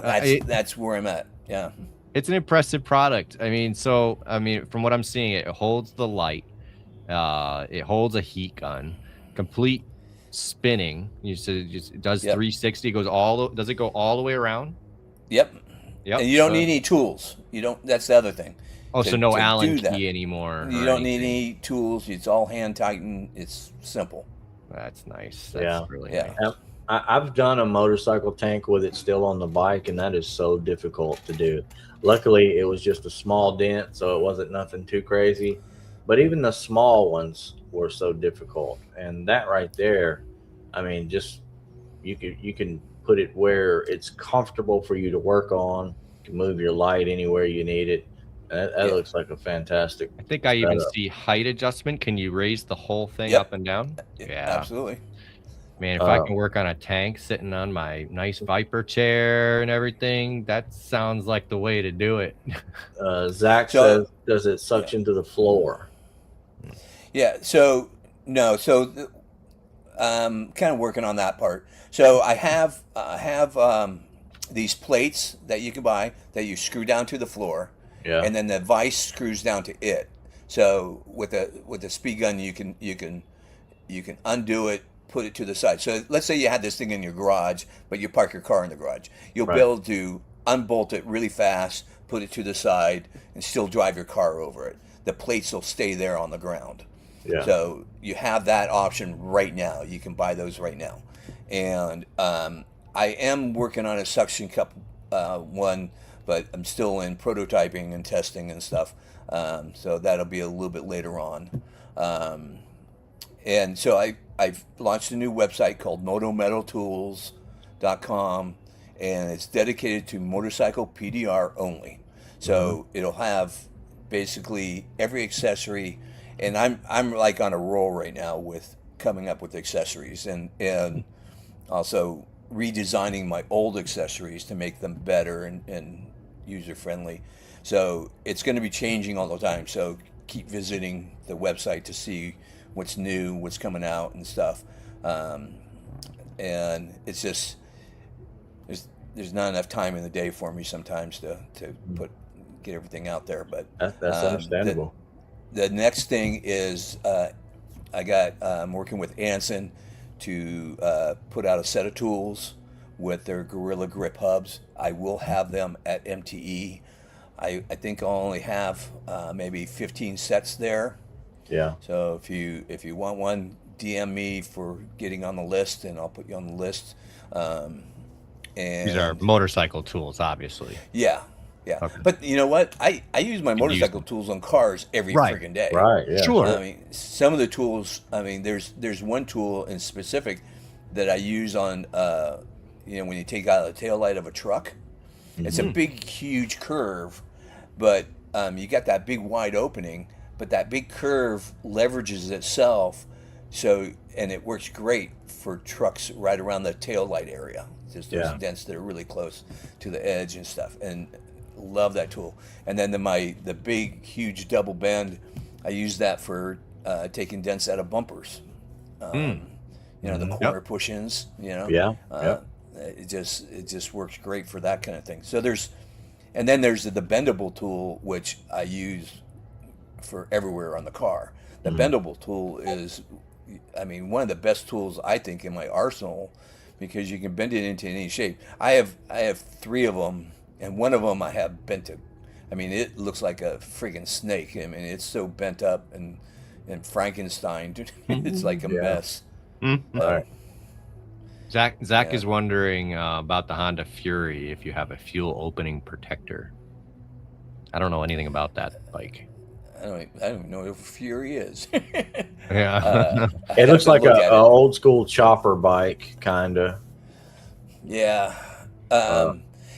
Speaker 1: it-
Speaker 4: that's where I'm at. Yeah.
Speaker 1: It's an impressive product. I mean, from what I'm seeing, it holds the light. It holds a heat gun, complete spinning. You said it does
Speaker 4: Yep.
Speaker 1: 360. Does it go all the way around?
Speaker 4: Yep.
Speaker 1: Yep.
Speaker 4: And you don't need any tools. You don't. That's the other thing.
Speaker 1: Oh,
Speaker 4: to-
Speaker 1: so no
Speaker 4: to
Speaker 1: Allen
Speaker 4: do that.
Speaker 1: key anymore.
Speaker 4: You
Speaker 1: or
Speaker 4: don't need
Speaker 1: anything.
Speaker 4: any tools. It's all hand tightened. It's simple.
Speaker 1: That's nice. That's
Speaker 3: Yeah.
Speaker 1: really
Speaker 4: Yeah.
Speaker 1: nice.
Speaker 3: I've done a motorcycle tank with it still on the bike, and that is so difficult to do. Luckily, it was just a small dent, so it wasn't nothing too crazy. But even the small ones were so difficult, and that right there, I mean, just you can put it where it's comfortable for you to work on. You can move your light anywhere you need it. That
Speaker 4: Yeah.
Speaker 3: looks like a fantastic.
Speaker 1: I think I even
Speaker 3: setup.
Speaker 1: see height adjustment. Can you raise the whole thing
Speaker 4: Yep.
Speaker 1: up and down? Yeah.
Speaker 4: Absolutely.
Speaker 1: Man, if I can work on a tank sitting on my nice Viper chair and everything, that sounds like the way to do it.
Speaker 3: Zach
Speaker 4: So-
Speaker 3: says, "Does it suction to the floor?"
Speaker 4: Yeah. So no. So kind of working on that part. So I have these plates that you can buy that you screw down to the floor,
Speaker 3: Yeah.
Speaker 4: and then the vise screws down to it. So with a speed gun, you can undo it, put it to the side. So let's say you had this thing in your garage, but you park your car in the garage. You'll
Speaker 3: Right.
Speaker 4: be able to unbolt it really fast, put it to the side, and still drive your car over it. The plates will stay there on the ground.
Speaker 3: Yeah.
Speaker 4: So you have that option right now. You can buy those right now. And I am working on a suction cup one, but I'm still in prototyping and testing and stuff. So that'll be a little bit later on. And so I've launched a new website called motometaltools.com, and it's dedicated to motorcycle PDR only. So it'll have basically every accessory, and I'm like on a roll right now with coming up with accessories and also redesigning my old accessories to make them better and user friendly. So it's going to be changing all the time. So keep visiting the website to see what's new, what's coming out and stuff. And it's just there's not enough time in the day for me sometimes to get everything out there. But
Speaker 3: That's understandable.
Speaker 4: the next thing is I'm working with Anson to put out a set of tools with their Gorilla Grip hubs. I will have them at MTE. I think I'll only have maybe 15 sets there.
Speaker 3: Yeah.
Speaker 4: So if you want one, DM me for getting on the list, and I'll put you on the list. And
Speaker 1: These are motorcycle tools, obviously.
Speaker 4: yeah.
Speaker 1: Okay.
Speaker 4: But you know what? I use my
Speaker 1: use
Speaker 4: motorcycle tools on cars every
Speaker 1: Right.
Speaker 4: freaking day.
Speaker 3: Right. Yeah.
Speaker 1: Sure.
Speaker 4: I mean, some of the tools. I mean, there's one tool in specific that I use on when you take out the tail light of a truck. It's a big, huge curve, but you got that big wide opening, but that big curve leverages itself, and it works great for trucks right around the tail light area. Just those
Speaker 3: Yeah.
Speaker 4: dents that are really close to the edge and stuff, and love that tool. And then the big, huge double bend, I use that for taking dents out of bumpers. The corner push-ins.
Speaker 3: Yeah. Yeah.
Speaker 4: It just works great for that kind of thing. So there's the bendable tool, which I use for everywhere on the car. The bendable tool is, one of the best tools I think in my arsenal, because you can bend it into any shape. I have 3 of them, and one of them I have bent to. It looks like a friggin' snake. It's so bent up, and and Frankenstein. It's like a mess.
Speaker 1: Mm-hmm.
Speaker 3: All right.
Speaker 1: Zach
Speaker 4: Yeah.
Speaker 1: is wondering about the Honda Fury if you have a fuel opening protector. I don't know anything about that bike.
Speaker 4: I don't even know what Fury is.
Speaker 1: Yeah.
Speaker 4: I
Speaker 3: It
Speaker 4: have
Speaker 3: looks
Speaker 4: to
Speaker 3: like
Speaker 4: look
Speaker 3: a
Speaker 4: at it.
Speaker 3: old school chopper bike, kind of.
Speaker 4: Yeah.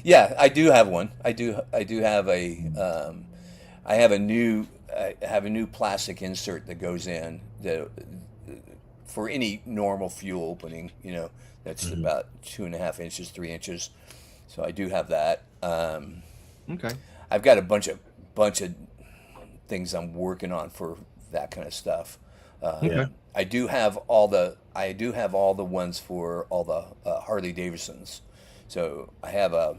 Speaker 4: Yeah, I do have one. I do have I have a new plastic insert that goes in that for any normal fuel opening, that's about 2.5 inches, 3 inches. So I do have that.
Speaker 1: Okay.
Speaker 4: I've got a bunch of things I'm working on for that kind of stuff.
Speaker 1: Okay.
Speaker 4: I do have all the ones for all the Harley Davidsons. So I have a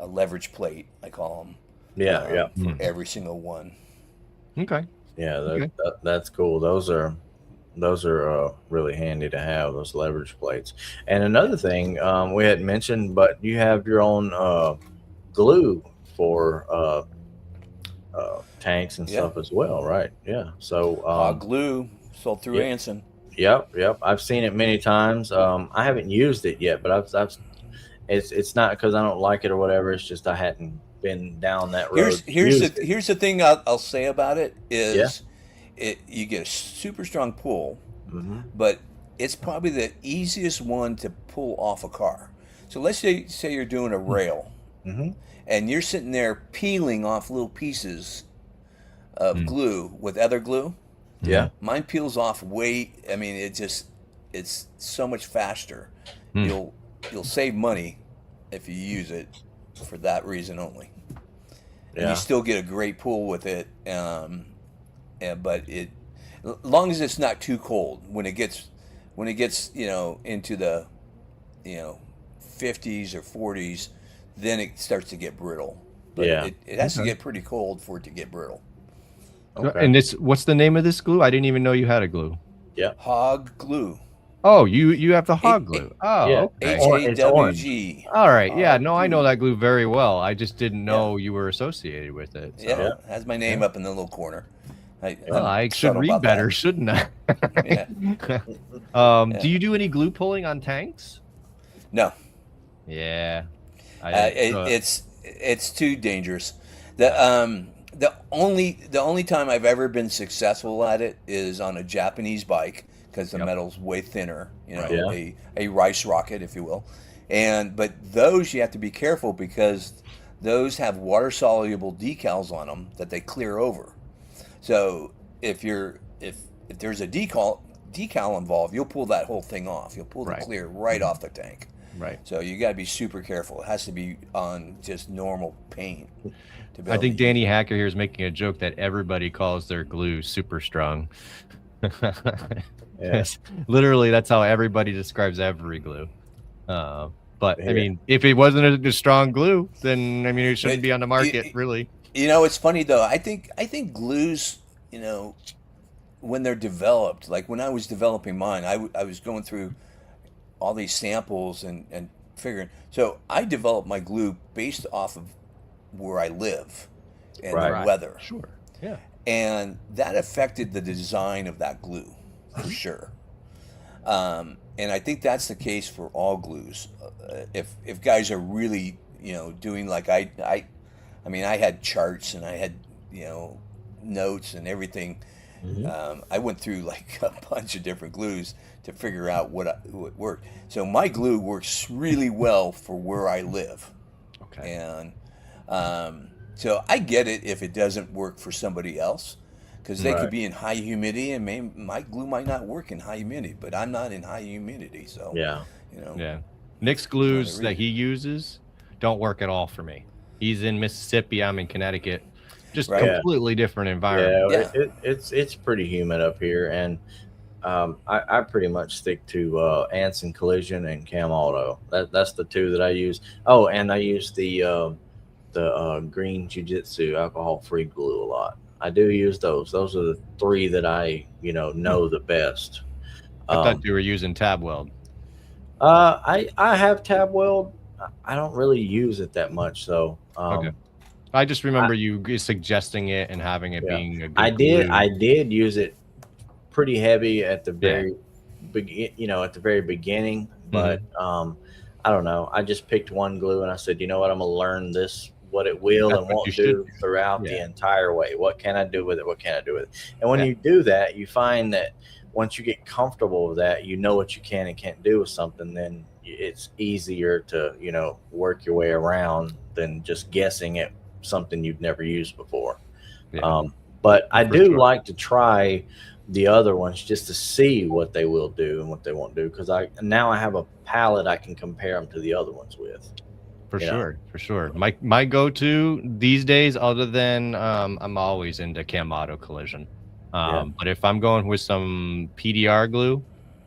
Speaker 4: leverage plate, I call them.
Speaker 3: Yeah,
Speaker 4: For every single one.
Speaker 1: Okay.
Speaker 3: yeah.
Speaker 1: Okay.
Speaker 3: That's cool. Those are really handy to have, those leverage plates. And another thing we hadn't mentioned, but you have your own glue for tanks and
Speaker 4: Yeah.
Speaker 3: stuff as well, right? Yeah. So
Speaker 4: Hog glue sold through
Speaker 3: yeah.
Speaker 4: Anson.
Speaker 3: Yep. I've seen it many times. I haven't used it yet, but I've it's not because I don't like it or whatever. It's just I hadn't been down that road.
Speaker 4: Here's the thing I'll say about it is,
Speaker 3: Yeah.
Speaker 4: you get a super strong pull,
Speaker 3: Mm-hmm.
Speaker 4: but it's probably the easiest one to pull off a car. So let's say you're doing a rail,
Speaker 3: Mm-hmm.
Speaker 4: and you're sitting there peeling off little pieces of glue with other glue.
Speaker 3: Yeah.
Speaker 4: Mine peels off I mean, it's so much faster.
Speaker 1: Hmm.
Speaker 4: You'll save money if you use it for that reason only. And
Speaker 3: Yeah.
Speaker 4: you still get a great pull with it. But as long as it's not too cold, when it gets into the 50s or 40s, then it starts to get brittle. But
Speaker 3: Yeah.
Speaker 4: it has to get pretty cold for it to get brittle.
Speaker 3: Okay.
Speaker 1: And what's the name of this glue? I didn't even know you had a glue.
Speaker 4: Hog glue.
Speaker 1: Oh, you have the hog glue. Oh,
Speaker 3: yeah.
Speaker 1: okay.
Speaker 4: HAWG.
Speaker 1: All right. Yeah.
Speaker 4: Hog
Speaker 1: No, I know
Speaker 4: glue.
Speaker 1: that glue very well. I just didn't know you were associated with it. So.
Speaker 4: Yeah, has my name up in the little corner.
Speaker 1: Well, I should
Speaker 4: subtle
Speaker 1: read
Speaker 4: about
Speaker 1: better,
Speaker 4: that.
Speaker 1: shouldn't I?
Speaker 4: Yeah.
Speaker 1: Do you do any glue pulling on tanks?
Speaker 4: No,
Speaker 1: Yeah.
Speaker 4: it's too dangerous. The only time I've ever been successful at it is on a Japanese bike because the metal's way thinner. A rice rocket, if you will. But those you have to be careful because those have water soluble decals on them that they clear over. So if there's a decal involved, you'll pull that whole thing off. You'll pull the clear right off the tank.
Speaker 1: Right.
Speaker 4: So you got to be super careful. It has to be on just normal paint.
Speaker 1: I think Danny Hacker here is making a joke that everybody calls their glue super strong. Yes, literally, that's how everybody describes every glue. But I mean, if it wasn't a strong glue, then I mean, it shouldn't be on the market, really.
Speaker 4: It's funny though. I think glues, when they're developed, like when I was developing mine, I was going through all these samples and figuring. So I developed my glue based off of where I live and the weather.
Speaker 1: Sure. Yeah.
Speaker 4: And that affected the design of that glue for sure. And I think that's the case for all glues. If guys are really, doing like I mean, I had charts and I had, notes and everything. I went through like a bunch of different glues to figure out what worked. So my glue works really well for where I live.
Speaker 1: Okay.
Speaker 4: And so I get it if it doesn't work for somebody else, because they could be in high humidity and my glue might not work in high humidity, but I'm not in high humidity, so
Speaker 3: Yeah.
Speaker 1: Yeah. Nick's glues that he uses don't work at all for me. He's in Mississippi. I'm in Connecticut. Just completely different environment.
Speaker 3: Yeah. It's pretty humid up here, and I pretty much stick to Anson Collision and Cam Auto. That's the two that I use. Oh, and I use the Green Jiu-Jitsu alcohol-free glue a lot. I do use those. Those are the three that I know the best.
Speaker 1: I thought you were using tab weld.
Speaker 3: I have tab weld. I don't really use it that much, so
Speaker 1: Okay. I just remember you suggesting it and having it
Speaker 3: Yeah.
Speaker 1: being a good
Speaker 3: I did.
Speaker 1: glue.
Speaker 3: I did use it pretty heavy at the
Speaker 1: Yeah.
Speaker 3: very, at the very beginning. But I don't know. I just picked one glue and I said, you know what, I'm gonna learn this, what it will
Speaker 1: That's
Speaker 3: and
Speaker 1: what you
Speaker 3: won't
Speaker 1: should
Speaker 3: do
Speaker 1: do.
Speaker 3: throughout the
Speaker 1: Yeah.
Speaker 3: entire way. What can I do with it? What can I do with it? And when
Speaker 1: Yeah.
Speaker 3: you do that, you find that once you get comfortable with that, you know what you can and can't do with something. Then it's easier to work your way around than just guessing at something you've never used before.
Speaker 1: Yeah.
Speaker 3: But I
Speaker 1: For
Speaker 3: do
Speaker 1: sure.
Speaker 3: like to try the other ones just to see what they will do and what they won't do, because I have a palette I can compare them to the other ones with.
Speaker 1: For sure. My go-to these days, other than I'm always into Cam Auto Collision. But if I'm going with some PDR glue,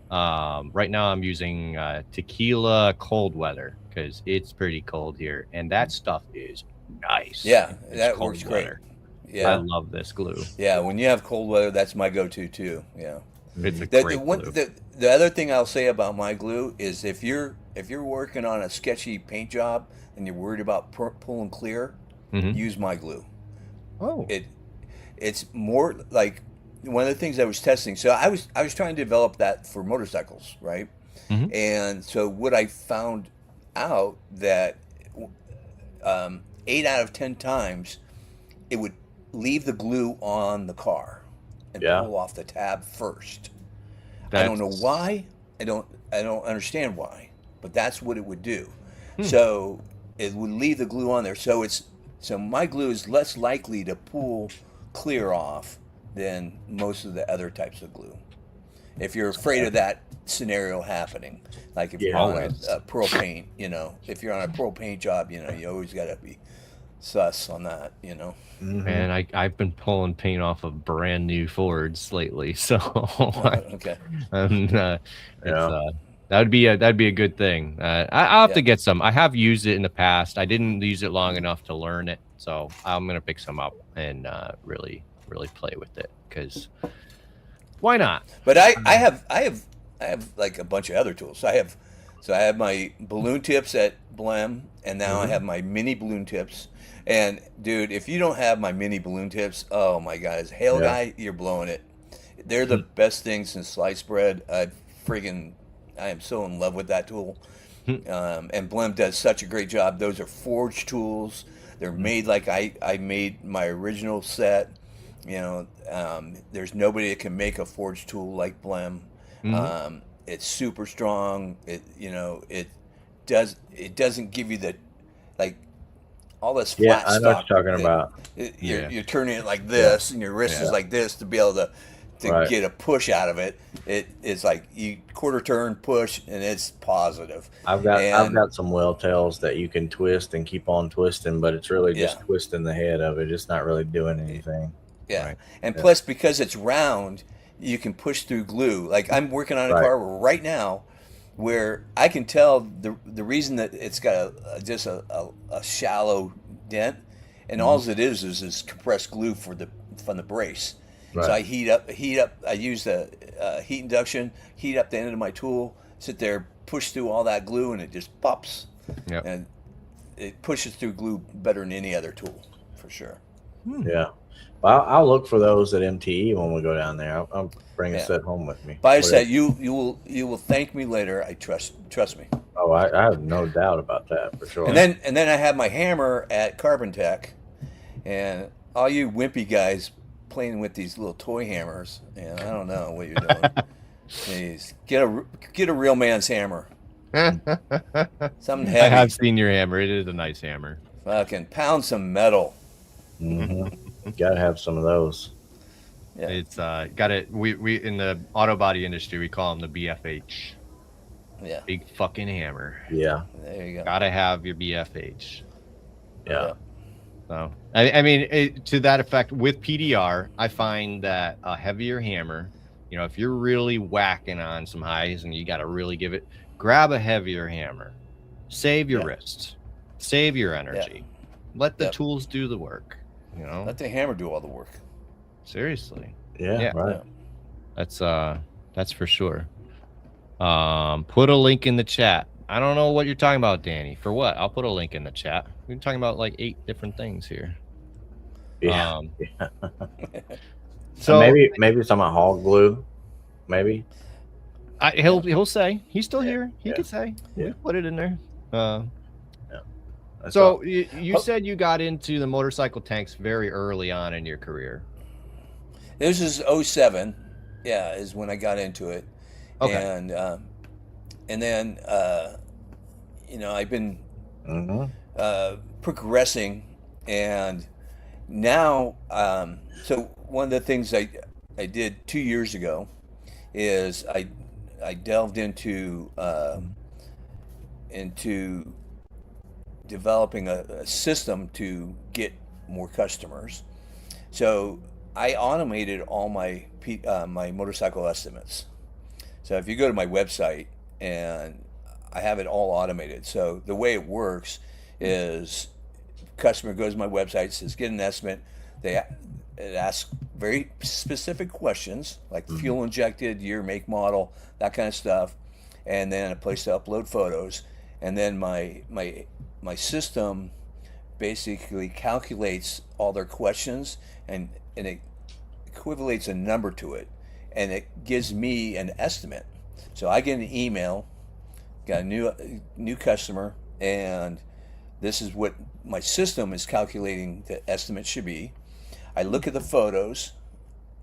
Speaker 1: right now I'm using Tequila Cold Weather because it's pretty cold here, and that stuff is nice.
Speaker 4: Yeah,
Speaker 1: It's
Speaker 4: that
Speaker 1: cold
Speaker 4: works
Speaker 1: weather.
Speaker 4: great.
Speaker 1: I
Speaker 4: Yeah,
Speaker 1: love this glue.
Speaker 4: yeah. When you have cold weather, that's my go-to too. Yeah.
Speaker 1: It's a
Speaker 4: The,
Speaker 1: great
Speaker 4: the one
Speaker 1: glue.
Speaker 4: the other thing I'll say about my glue is if you're working on a sketchy paint job and you're worried about pulling clear, use my glue.
Speaker 1: Oh,
Speaker 4: It's more like one of the things I was testing. So I was trying to develop that for motorcycles, right? And so what I found out that 8 out of 10 times it would leave the glue on the car and pull off the tab first. I don't know why. I don't understand why, but that's what it would do. So it would leave the glue on there. So my glue is less likely to pull clear off than most of the other types of glue. If you're afraid of that scenario happening, like if you're on a pearl paint, if you're on a pearl paint job, you always got to be sus on that,
Speaker 1: Man, I've been pulling paint off of brand new Fords lately, so
Speaker 4: Okay.
Speaker 1: and that'd be a good thing. I'll have to get some. I have used it in the past. I didn't use it long enough to learn it, so I'm gonna pick some up and really play with it because why not?
Speaker 4: But I have like a bunch of other tools. I have my balloon tips at Blem, and now I have my mini balloon tips. And dude, if you don't have my mini balloon tips, oh my God, as a hail guy, you're blowing it. They're the best thing since sliced bread. I am so in love with that tool. And Blem does such a great job. Those are forged tools. They're made like I made my original set. There's nobody that can make a forged tool like Blem. It's super strong. It doesn't give you the all this flat
Speaker 3: I know
Speaker 4: stock.
Speaker 3: what you're talking about.
Speaker 4: You're turning it like this, and your wrist is like this to be able to get a push out of it. It's like you quarter turn push, and it's positive.
Speaker 3: I've got some well tails that you can twist and keep on twisting, but it's really just twisting the head of it. It's not really doing anything.
Speaker 4: Yeah, and plus because it's round, you can push through glue. Like I'm working on a car right now where I can tell the reason that it's got just a shallow dent, and all it is compressed glue from the brace. So I heat up. I use the heat induction, heat up the end of my tool, sit there, push through all that glue, and it just pops. And it pushes through glue better than any other tool, for sure.
Speaker 3: Yeah. Well, I'll look for those at MTE when we go down there. I'll bring a set home with me.
Speaker 4: Buy a set. You will thank me later. I trust me.
Speaker 3: Oh, I have no doubt about that for sure.
Speaker 4: And then I have my hammer at Carbon Tech, and all you wimpy guys playing with these little toy hammers, and I don't know what you're doing. Please get a real man's hammer. Something heavy.
Speaker 1: I have seen your hammer. It is a nice hammer.
Speaker 4: Fucking pound some metal.
Speaker 3: Gotta have some of those.
Speaker 4: Yeah.
Speaker 1: It's got it. We in the auto body industry we call them the BFH.
Speaker 4: Yeah.
Speaker 1: Big fucking hammer.
Speaker 3: Yeah.
Speaker 4: There you go.
Speaker 1: Gotta have your BFH.
Speaker 3: Yeah.
Speaker 1: So I mean, to that effect, with PDR, I find that a heavier hammer, if you're really whacking on some highs and you got to really give it, grab a heavier hammer, save your wrists, save your energy, let the tools do the work.
Speaker 4: Let the hammer do all the work.
Speaker 1: Seriously.
Speaker 3: Yeah. Right.
Speaker 1: That's for sure. Put a link in the chat. I don't know what you're talking about, Danny. For what? I'll put a link in the chat. We're talking about like 8 different things here.
Speaker 3: Yeah.
Speaker 1: Um,
Speaker 3: Yeah.
Speaker 1: so
Speaker 3: maybe some hog glue. Maybe.
Speaker 1: he'll say he's still here. He
Speaker 3: Yeah.
Speaker 1: could say
Speaker 3: Yeah.
Speaker 1: we put it in there.
Speaker 3: That's
Speaker 1: So
Speaker 3: all.
Speaker 1: you said you got into the motorcycle tanks very early on in your career.
Speaker 4: This is 07. Yeah, is when I got into it.
Speaker 1: Okay.
Speaker 4: And then I've been
Speaker 3: Mm-hmm.
Speaker 4: progressing, and now so one of the things I did 2 years ago is I delved into developing a system to get more customers. So I automated all my motorcycle estimates. So if you go to my website, and I have it all automated. So the way it works is customer goes to my website, says get an estimate. It asks very specific questions like fuel injected, year, make, model, that kind of stuff, and then a place to upload photos. And then my system basically calculates all their questions, and it equivalates a number to it, and it gives me an estimate. So I get an email, got a new customer, and this is what my system is calculating the estimate should be. I look at the photos,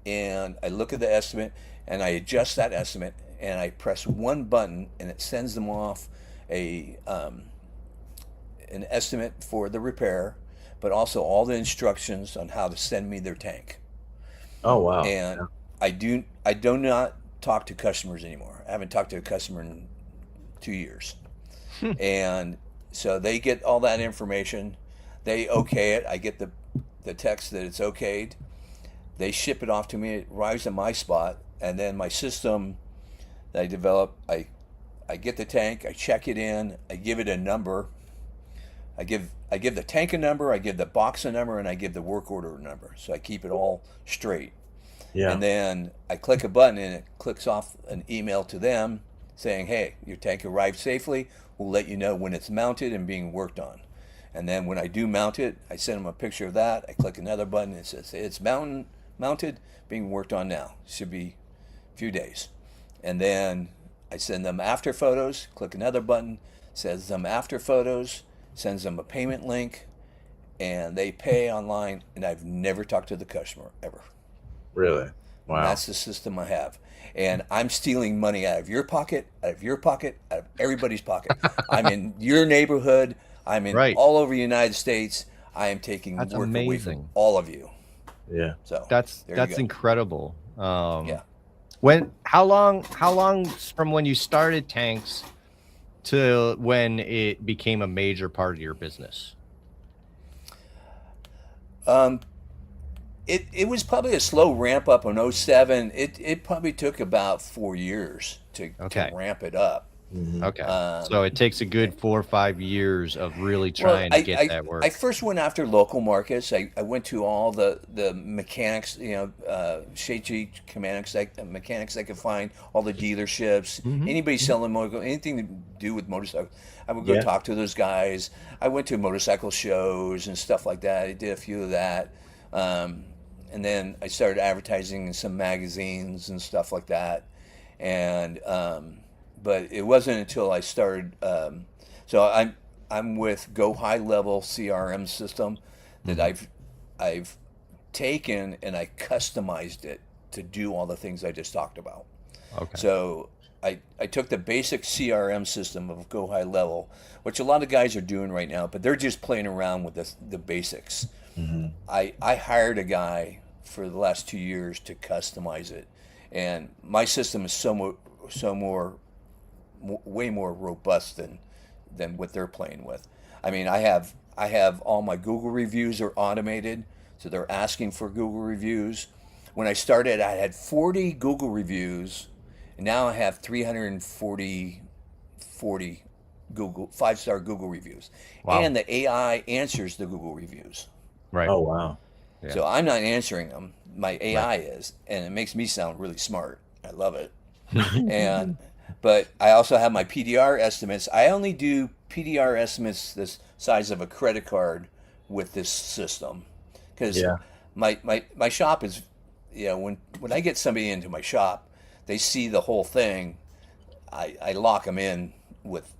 Speaker 4: and I look at the estimate, and I adjust that estimate, and I press one button, and it sends them off an estimate for the repair, but also all the instructions on how to send me their tank.
Speaker 3: Oh wow.
Speaker 4: And I do not talk to customers anymore. I haven't talked to a customer in 2 years. And so they get all that information. They okay it. I get the text that it's okayed. They ship it off to me. It arrives at my spot, and then my system that I develop, I get the tank. I check it in. I give it a number. I give the tank a number. I give the box a number, and I give the work order a number. So I keep it all straight.
Speaker 3: Yeah.
Speaker 4: And then I click a button, and it clicks off an email to them saying, hey, your tank arrived safely. We'll let you know when it's mounted and being worked on. And then when I do mount it, I send them a picture of that. I click another button, and it says it's mounted, being worked on now. Should be a few days. And then I send them after photos, click another button, says them after photos, sends them a payment link, and they pay online, and I've never talked to the customer ever.
Speaker 3: Really? Wow.
Speaker 4: And that's the system I have. And I'm stealing money out of your pocket, out of your pocket, out of everybody's pocket. I'm in your neighborhood. I'm in all over the United States. I am taking work away from all of you.
Speaker 3: Yeah.
Speaker 4: So
Speaker 1: that's incredible.
Speaker 4: Yeah.
Speaker 1: How long from when you started tanks to when it became a major part of your business?
Speaker 4: It was probably a slow ramp up in 07. It probably took about 4 years to ramp it up.
Speaker 1: Okay. So it takes a good 4 or 5 years of really trying to get that work.
Speaker 4: I first went after local markets. I went to all the mechanics, shady mechanics I could find, all the dealerships, anybody selling anything to do with motorcycles. I would go talk to those guys. I went to motorcycle shows and stuff like that. I did a few of that. And then I started advertising in some magazines and stuff like that. And but it wasn't until I started. So I'm with Go High Level CRM system that I've taken and I customized it to do all the things I just talked about.
Speaker 1: Okay.
Speaker 4: So I took the basic CRM system of Go High Level, which a lot of guys are doing right now, but they're just playing around with the basics. I hired a guy for the last 2 years to customize it, and my system is way more robust than what they're playing with. I mean, I have all my Google reviews are automated, so they're asking for Google reviews. When I started, I had 40 Google reviews, and now I have 340 Google 5-star Google reviews.
Speaker 1: Wow.
Speaker 4: And the AI answers the Google reviews.
Speaker 1: Right.
Speaker 3: Oh wow.
Speaker 1: Yeah.
Speaker 4: So I'm not answering them. My AI is, and it makes me sound really smart. I love it. but I also have my PDR estimates. I only do PDR estimates this size of a credit card with this system, because
Speaker 3: Yeah.
Speaker 4: my shop is, when I get somebody into my shop, they see the whole thing. I lock them in with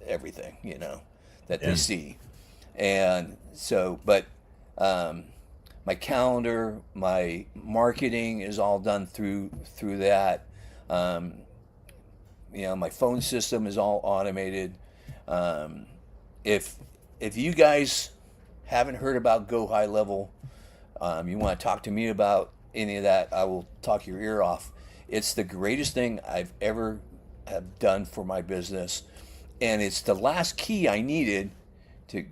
Speaker 4: everything, that they
Speaker 3: Yeah.
Speaker 4: see. And so, but my calendar, my marketing is all done through that. Um, my phone system is all automated. Um, if if you guys haven't heard about Go High Level, you want to talk to me about any of that, I will talk your ear off. It's the greatest thing I've ever have done for my business, and it's the last key I needed to,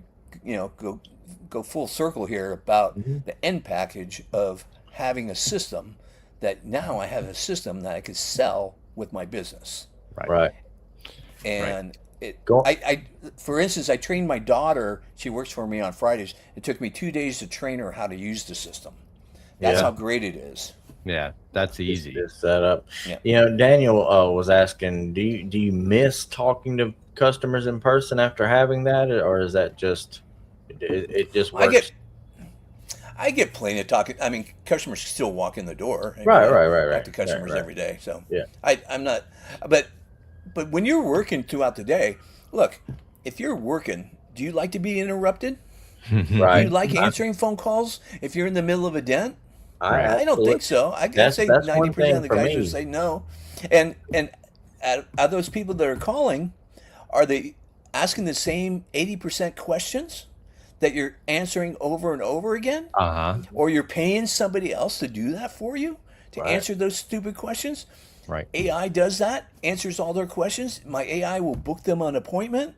Speaker 4: go full circle here about
Speaker 3: Mm-hmm.
Speaker 4: the end package of having a system, that now I have a system that I could sell with my business.
Speaker 3: Right.
Speaker 4: And
Speaker 3: Go-
Speaker 4: for instance, I trained my daughter. She works for me on Fridays. It took me 2 days to train her how to use the system. That's
Speaker 3: Yeah.
Speaker 4: how great it is.
Speaker 1: Yeah, that's easy.
Speaker 3: This setup.
Speaker 4: Yeah.
Speaker 3: Daniel was asking, do you miss talking to customers in person after having that, or is that just it just works?
Speaker 4: I get plenty of talking. I mean, customers still walk in the door. I
Speaker 3: Right,
Speaker 4: mean, I
Speaker 3: right.
Speaker 4: talk to customers
Speaker 3: Right.
Speaker 4: every day. So
Speaker 3: Yeah.
Speaker 4: I'm not, but when you're working throughout the day, look, if you're working, do you like to be interrupted? Do
Speaker 3: Right.
Speaker 4: you like answering phone calls if you're in the middle of a dent?
Speaker 1: Right.
Speaker 4: I don't think so. I can say
Speaker 3: That's
Speaker 4: 90%
Speaker 3: one
Speaker 4: of the
Speaker 3: thing for
Speaker 4: guys
Speaker 3: me.
Speaker 4: would say no. And are those people that are calling, are they asking the same 80% questions that you're answering over and over again?
Speaker 1: Uh-huh.
Speaker 4: Or you're paying somebody else to do that for you, to
Speaker 3: Right.
Speaker 4: answer those stupid questions?
Speaker 1: Right.
Speaker 4: AI does that, answers all their questions. My AI will book them an appointment.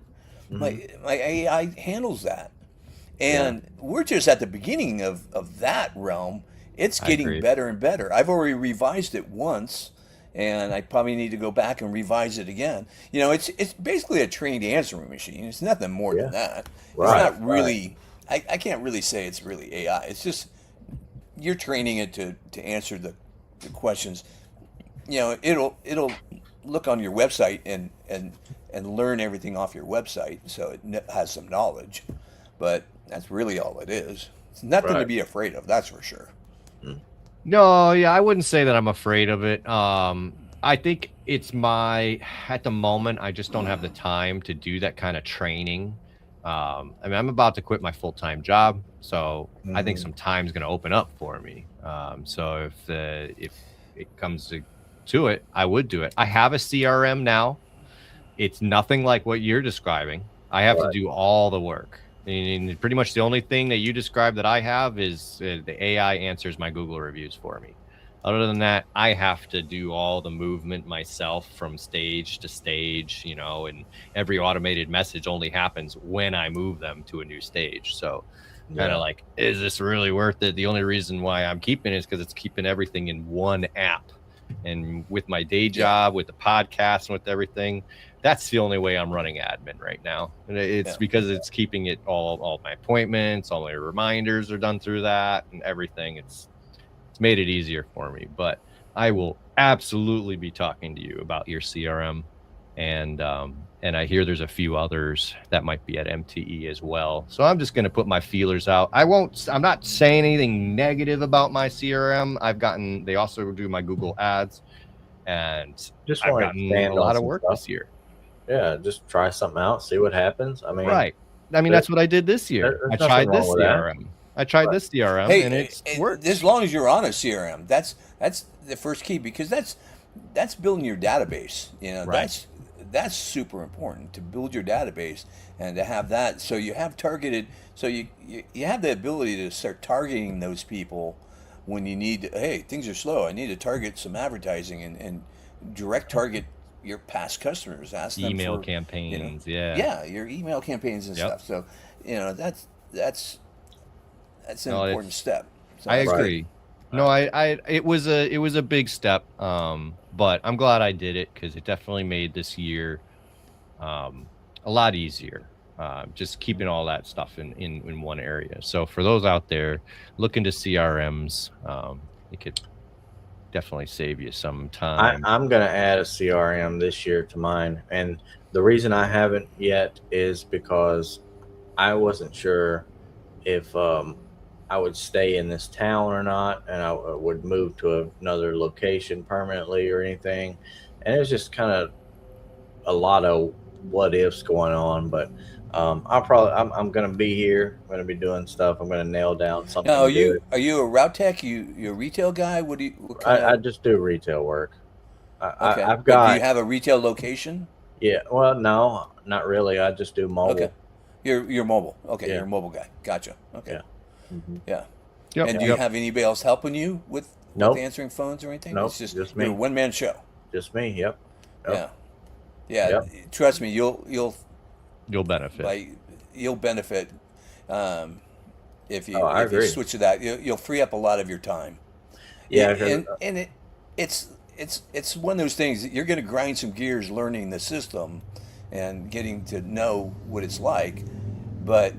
Speaker 3: Mm-hmm.
Speaker 4: My AI handles that. And we're just at the beginning of that realm. It's
Speaker 1: I
Speaker 4: getting
Speaker 1: agree.
Speaker 4: better and better. I've already revised it once, and I probably need to go back and revise it again. It's basically a trained answering machine. It's nothing more
Speaker 3: Yeah.
Speaker 4: than that.
Speaker 3: Right,
Speaker 4: It's not really. I can't really say it's really AI. It's just you're training it to answer the questions. It'll look on your website and learn everything off your website, so it has some knowledge. But that's really all it is. It's nothing to
Speaker 3: Right.
Speaker 4: be afraid of. That's for sure.
Speaker 1: No, yeah, I wouldn't say that I'm afraid of it. I think it's at the moment, I just don't have the time to do that kind of training. I mean, I'm about to quit my full-time job, so I think
Speaker 3: Mhm.
Speaker 1: some time's going to open up for me. So if it comes to it, I would do it. I have a CRM now. It's nothing like what you're describing. I have to
Speaker 3: Right.
Speaker 1: do all the work. And pretty much the only thing that you described that I have is the AI answers my Google reviews for me. Other than that, I have to do all the movement myself from stage to stage, and every automated message only happens when I move them to a new stage. So kind
Speaker 3: Yeah.
Speaker 1: of like, is this really worth it? The only reason why I'm keeping it is because it's keeping everything in one app. And with my day job, with the podcast, and with everything, that's the only way I'm running admin right now. And it's because it's keeping it all my appointments, all my reminders are done through that, and everything. It's made it easier for me. But I will absolutely be talking to you about your CRM, and I hear there's a few others that might be at MTE as well. So I'm just going to put my feelers out. I'm not saying anything negative about my CRM. They also do my Google ads, and
Speaker 3: Just
Speaker 1: I've
Speaker 3: want to
Speaker 1: gotten
Speaker 3: expand
Speaker 1: a lot
Speaker 3: on
Speaker 1: of
Speaker 3: some
Speaker 1: work
Speaker 3: stuff.
Speaker 1: this year.
Speaker 3: Yeah, just try something out, see what happens. I mean,
Speaker 1: Right. I mean, that's what I did this year.
Speaker 3: there's
Speaker 1: I
Speaker 3: nothing
Speaker 1: tried
Speaker 3: wrong
Speaker 1: this
Speaker 3: with that.
Speaker 1: CRM. I tried this CRM,
Speaker 4: Hey,
Speaker 1: and it's worked.
Speaker 4: as long as you're on a CRM, that's the first key, because that's building your database.
Speaker 1: Right.
Speaker 4: That's super important, to build your database and to have that, so you have targeted, so you have the ability to start targeting those people when you need to, hey, things are slow, I need to target some advertising and direct target your past customers, ask them
Speaker 1: Email
Speaker 4: for
Speaker 1: campaigns,
Speaker 4: your email campaigns and
Speaker 1: Yep.
Speaker 4: stuff. So that's an
Speaker 1: No,
Speaker 4: important step. So
Speaker 1: I
Speaker 4: that's good.
Speaker 1: agree. No, it was a big step, but I'm glad I did it because it definitely made this year a lot easier. Just keeping all that stuff in one area. So for those out there looking to CRMs, you could definitely save you some time.
Speaker 3: I'm going to add a CRM this year to mine. And the reason I haven't yet is because I wasn't sure if I would stay in this town or not, and I would move to another location permanently or anything. And it was just kind of a lot of what ifs going on. But I'm going to be here. I'm going to be doing stuff. I'm going to nail down
Speaker 4: Now,
Speaker 3: something good.
Speaker 4: are you a route tech? You a retail guy? What kind
Speaker 3: I
Speaker 4: of?
Speaker 3: just do retail work.
Speaker 4: Okay,
Speaker 3: I've
Speaker 4: but do you
Speaker 3: got,
Speaker 4: have a retail location?
Speaker 3: yeah, well, no, not really. I just do
Speaker 4: Okay,
Speaker 3: mobile.
Speaker 4: you're mobile. Okay,
Speaker 3: Yeah.
Speaker 4: you're a mobile guy. Gotcha. Okay,
Speaker 3: Yeah. Hmm.
Speaker 4: yeah.
Speaker 1: Yep.
Speaker 4: And do you
Speaker 3: Yep.
Speaker 4: have anybody else helping you with
Speaker 3: Nope.
Speaker 4: answering phones or anything?
Speaker 3: Nope.
Speaker 4: It's just
Speaker 3: Just
Speaker 4: you're a
Speaker 3: me.
Speaker 4: one man show.
Speaker 3: Just me. Yep. Yep.
Speaker 4: Yeah, yeah.
Speaker 3: Yep.
Speaker 4: Trust me,
Speaker 1: You'll benefit.
Speaker 4: like you'll benefit um,
Speaker 3: Oh, I
Speaker 4: if you
Speaker 3: agree.
Speaker 4: switch to that. You'll free up a lot of your time.
Speaker 3: Yeah.
Speaker 4: Yeah,
Speaker 3: 'Cause,
Speaker 4: and it's one of those things that you're going to grind some gears learning the system and getting to know what it's like, but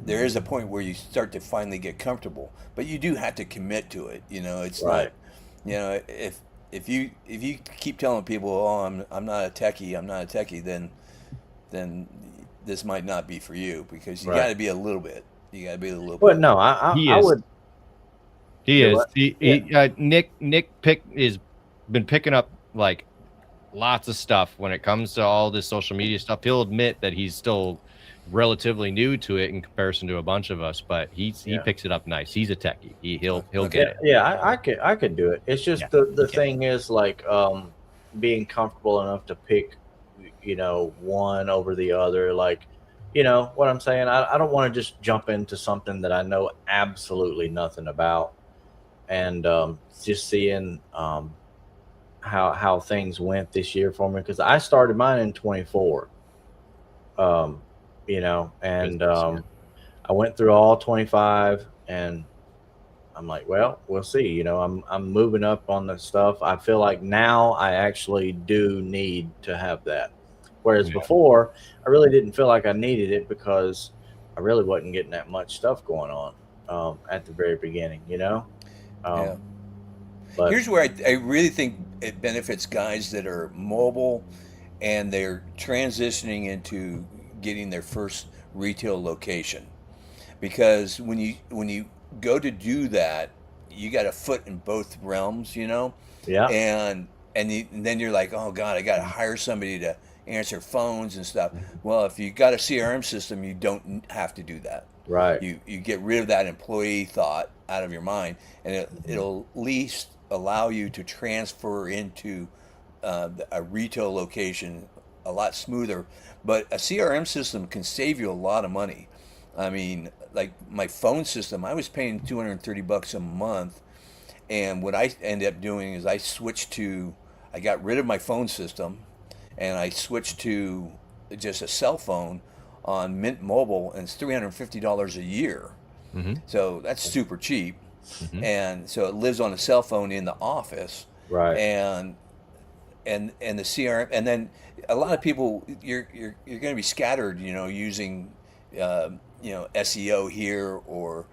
Speaker 4: there is a point where you start to finally get comfortable. But you do have to commit to it. It's not,
Speaker 3: right.
Speaker 4: if you keep telling people, "Oh, I'm not a techie, I'm not a techie," then this might not be for you because you got
Speaker 3: Right.
Speaker 4: to be a little bit. You got to be a little
Speaker 3: But
Speaker 4: bit.
Speaker 3: no,
Speaker 1: He
Speaker 3: I
Speaker 1: is.
Speaker 3: would
Speaker 1: He
Speaker 3: do
Speaker 1: is.
Speaker 3: what?
Speaker 1: He,
Speaker 3: Yeah.
Speaker 1: Nick been picking up like lots of stuff when it comes to all this social media stuff. He'll admit that he's still relatively new to it in comparison to a bunch of us, but he
Speaker 3: Yeah.
Speaker 1: picks it up nice. He's a techie. He'll
Speaker 4: Okay.
Speaker 1: get
Speaker 3: Yeah.
Speaker 1: it.
Speaker 3: Yeah. I could do it. It's just
Speaker 1: Yeah,
Speaker 3: the
Speaker 1: he can.
Speaker 3: thing is like being comfortable enough to pick, one over the other. Like, you know what I'm saying? I don't want to just jump into something that I know absolutely nothing about, and just seeing how things went this year for me because I started mine in 24. Um, and
Speaker 1: Business, yeah.
Speaker 3: I went through all 25, and I'm like, well, we'll see. I'm moving up on the stuff. I feel like now I actually do need to have that. Whereas
Speaker 1: Yeah.
Speaker 3: before, I really didn't feel like I needed it because I really wasn't getting that much stuff going on at the very beginning.
Speaker 4: Yeah.
Speaker 3: Um, but
Speaker 4: Here's where I really think it benefits guys that are mobile and they're transitioning into getting their first retail location. Because when you go to do that, you got a foot in both realms.
Speaker 3: yeah,
Speaker 4: And then you're like, oh God, I got to hire somebody to answer phones and stuff. Well, if you got a CRM system, you don't have to do that.
Speaker 3: right,
Speaker 4: You get rid of that employee thought out of your mind, and it'll at least allow you to transfer into a retail location a lot smoother. But a CRM system can save you a lot of money. I mean, like my phone system, I was paying $230 a month, and what I ended up doing is I got rid of my phone system, and I switched to just a cell phone on Mint Mobile, and it's $350 a year.
Speaker 1: Mm-hmm.
Speaker 4: So that's super cheap,
Speaker 1: Mm-hmm.
Speaker 4: and so it lives on a cell phone in the office,
Speaker 3: right,
Speaker 4: and and the CRM, and then a lot of people you're going to be scattered, using SEO here or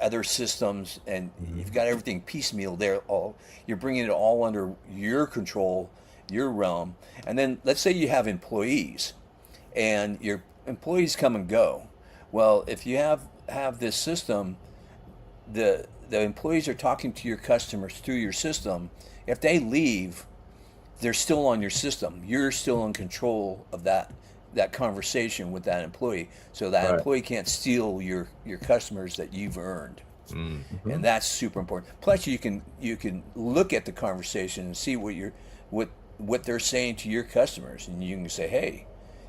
Speaker 4: other systems, and you've got everything piecemeal there. All you're bringing it all under your control, your realm, and then let's say you have employees, and your employees come and go. Well, if you have this system, the employees are talking to your customers through your system. If they leave, they're still on your system. You're still in control of that conversation with that employee, so that
Speaker 3: right.
Speaker 4: employee can't steal your customers that you've earned,
Speaker 1: Mm-hmm.
Speaker 4: and that's super important. Plus, you can look at the conversation and see what they're saying to your customers, and you can say, hey,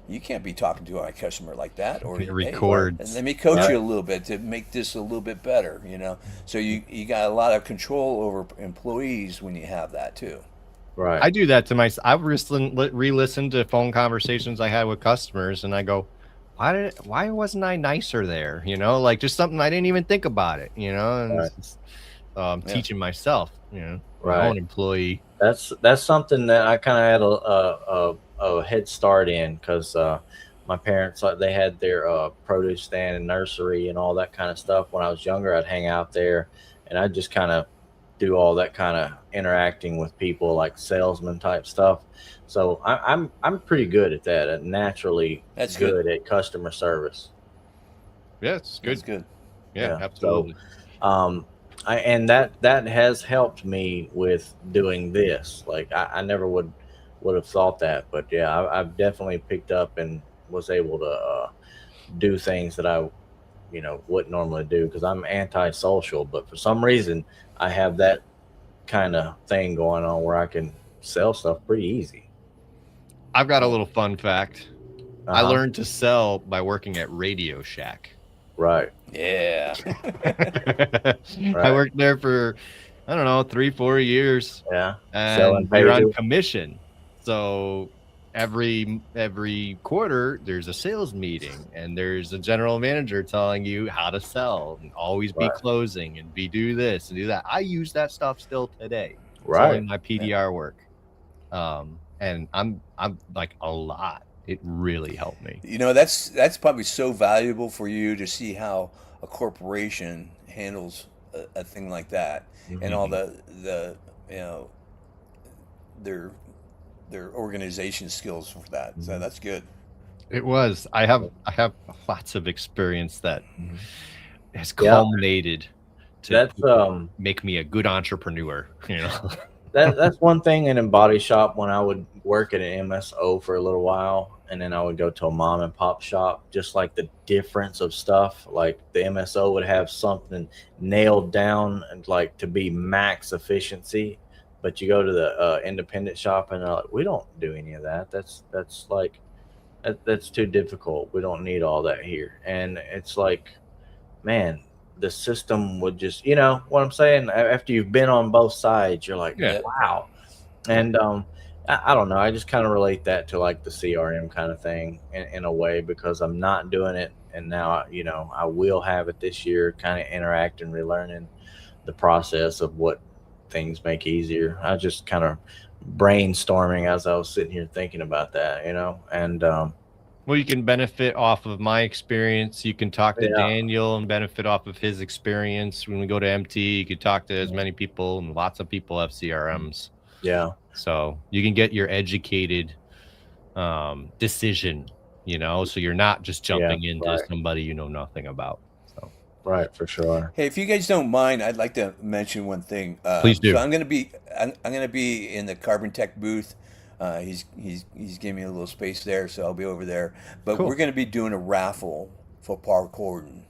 Speaker 4: you can't be talking to my customer like that, or
Speaker 1: It
Speaker 4: hey,
Speaker 1: records.
Speaker 4: let me coach
Speaker 3: Right.
Speaker 4: you a little bit to make this a little bit better. So you got a lot of control over employees when you have that too.
Speaker 3: Right.
Speaker 1: I do that to myself. I've re-listened to phone conversations I had with customers, and I go, why wasn't I nicer there? Like just something I didn't even think about it. And
Speaker 3: Right.
Speaker 1: it's,
Speaker 4: Yeah.
Speaker 1: teaching myself, my
Speaker 3: Right.
Speaker 1: own employee.
Speaker 3: That's something that I kind of had a head start in because my parents, they had their produce stand and nursery and all that kind of stuff. When I was younger, I'd hang out there, and I'd just kind of do all that kind of interacting with people, like salesman type stuff. So I'm pretty good at that. Naturally,
Speaker 4: That's
Speaker 3: good at customer service.
Speaker 1: Yeah, it's good.
Speaker 4: That's good.
Speaker 1: Yeah,
Speaker 3: Yeah,
Speaker 1: absolutely.
Speaker 3: Um, and that has helped me with doing this. Like I never would have thought that, but yeah, I've definitely picked up and was able to do things that I wouldn't normally do because I'm antisocial. But for some reason, I have that kind of thing going on where I can sell stuff pretty easy.
Speaker 1: I've got a little fun fact. I
Speaker 3: Uh-huh.
Speaker 1: learned to sell by working at Radio Shack.
Speaker 3: Right.
Speaker 4: Yeah.
Speaker 1: I worked there for, I don't know, 3-4 years.
Speaker 3: Yeah.
Speaker 1: And you're on commission. So every quarter there's a sales meeting and there's a general manager telling you how to sell and always be closing and do this and do that. I use that stuff still today. Selling my PDR work. And I'm like a lot. It really helped me.
Speaker 4: You know, that's probably so valuable for you to see how a corporation handles a thing like that, and all the their organization skills for that. So that's good.
Speaker 1: It was. I have lots of experience that has culminated to make me a good entrepreneur.
Speaker 3: That's one thing in a body shop. When I would work at an MSO for a little while, and then I would go to a mom and pop shop, just like the difference of stuff. Like the MSO would have something nailed down and like to be max efficiency, but you go to the independent shop and they're like, we don't do any of that. That's too difficult. We don't need all that here. And it's like, man, the system would just, you know what I'm saying? After you've been on both sides, you're like, wow. And I don't know. I just kind of relate that to like the CRM kind of thing in a way, because I'm not doing it. And now, I will have it this year, kind of interacting, relearning the process of what things make easier. I just kind of brainstorming as I was sitting here thinking about that, and
Speaker 1: well, you can benefit off of my experience. You can talk to Daniel and benefit off of his experience. When we go to MT, you could talk to as many people, and lots of people have CRMs.
Speaker 3: Yeah.
Speaker 1: So you can get your educated decision, so you're not just jumping into somebody you know nothing about. So.
Speaker 3: Right, for sure.
Speaker 4: Hey, if you guys don't mind, I'd like to mention one thing.
Speaker 1: Please do.
Speaker 4: So I'm gonna be in the Carbon Tech booth. He's giving me a little space there, so I'll be over there. But we're going to be doing a raffle for Paul Corden,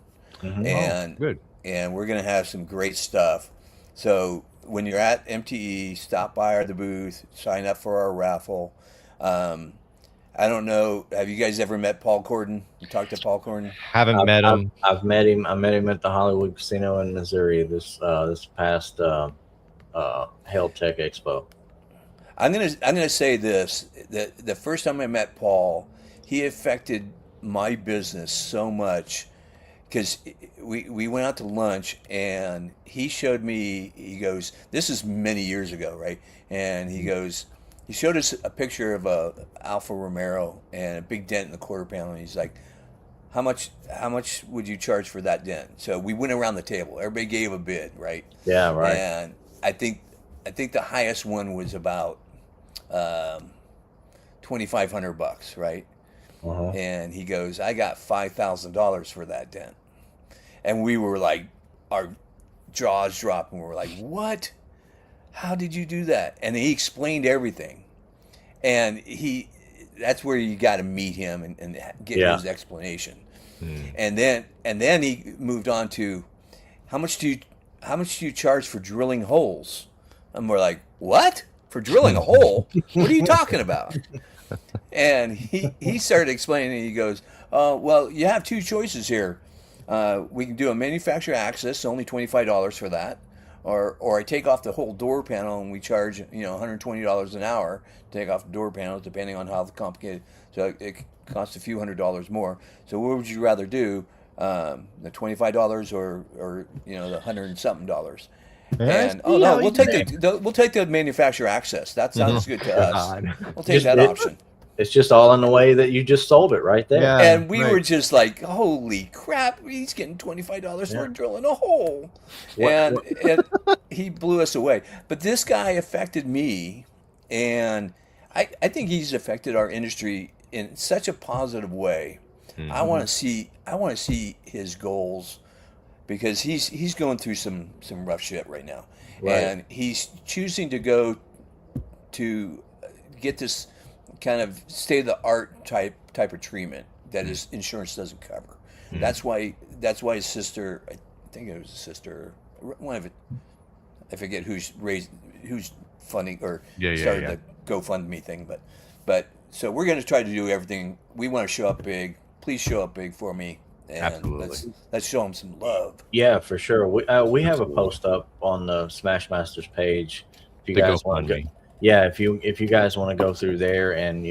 Speaker 4: and
Speaker 1: good.
Speaker 4: And we're going to have some great stuff. So when you're at MTE, stop by the booth, sign up for our raffle. I don't know. Have you guys ever met Paul Corden? You talked to Paul Corden?
Speaker 1: Haven't met him.
Speaker 3: I've met him. I met him at the Hollywood Casino in Missouri this past Hell Tech Expo.
Speaker 4: I'm gonna say this: that the first time I met Paul, he affected my business so much, because we went out to lunch and he showed me. He goes, "This is many years ago, right?" And he goes, he showed us a picture of a Alfa Romero and a big dent in the quarter panel. And he's like, "How much would you charge for that dent?" So we went around the table. Everybody gave a bid, right?
Speaker 3: Yeah, right.
Speaker 4: And I think the highest one was about $2,500, right? And he goes, "I got $5,000 for that dent," and we were like, our jaws dropped, and we were like, "What? How did you do that?" And he explained everything, and that's where you got to meet him and get his explanation. And then he moved on to, how much do you charge for drilling holes? And we're like, "What? For drilling a hole? What are you talking about?" And he started explaining. He goes, "Well, you have two choices here. We can do a manufacturer access, only $25 for that, or I take off the whole door panel and we charge $120 an hour to take off the door panels, depending on how complicated. So it costs a few $100s more. So what would you rather do, the $25 or the $100 and something dollars?" And we'll take the manufacturer access. That sounds good to us. We'll take that option.
Speaker 3: it's just all in the way that you just sold it right there.
Speaker 1: Yeah.
Speaker 4: And we
Speaker 1: right.
Speaker 4: were just like, holy crap, he's getting $25 for drilling a hole.
Speaker 3: What-
Speaker 4: And he blew us away. But this guy affected me, and I think he's affected our industry in such a positive way. I want to see his goals, because he's going through some rough shit right now.
Speaker 3: Right.
Speaker 4: And he's choosing to go to get this kind of state of the art type of treatment that his insurance doesn't cover. That's why his sister, I think it was his sister, one of it, I forget who's funding or started the GoFundMe thing, but so we're going to try to do everything. We want to show up big. Please show up big for me, and
Speaker 1: Absolutely.
Speaker 4: let's show him some love.
Speaker 3: Yeah, for sure. We have a post up on the Smash Masters page. If you
Speaker 1: The
Speaker 3: guys want to go,
Speaker 1: GoFundMe.
Speaker 3: yeah, if you guys want to go through there and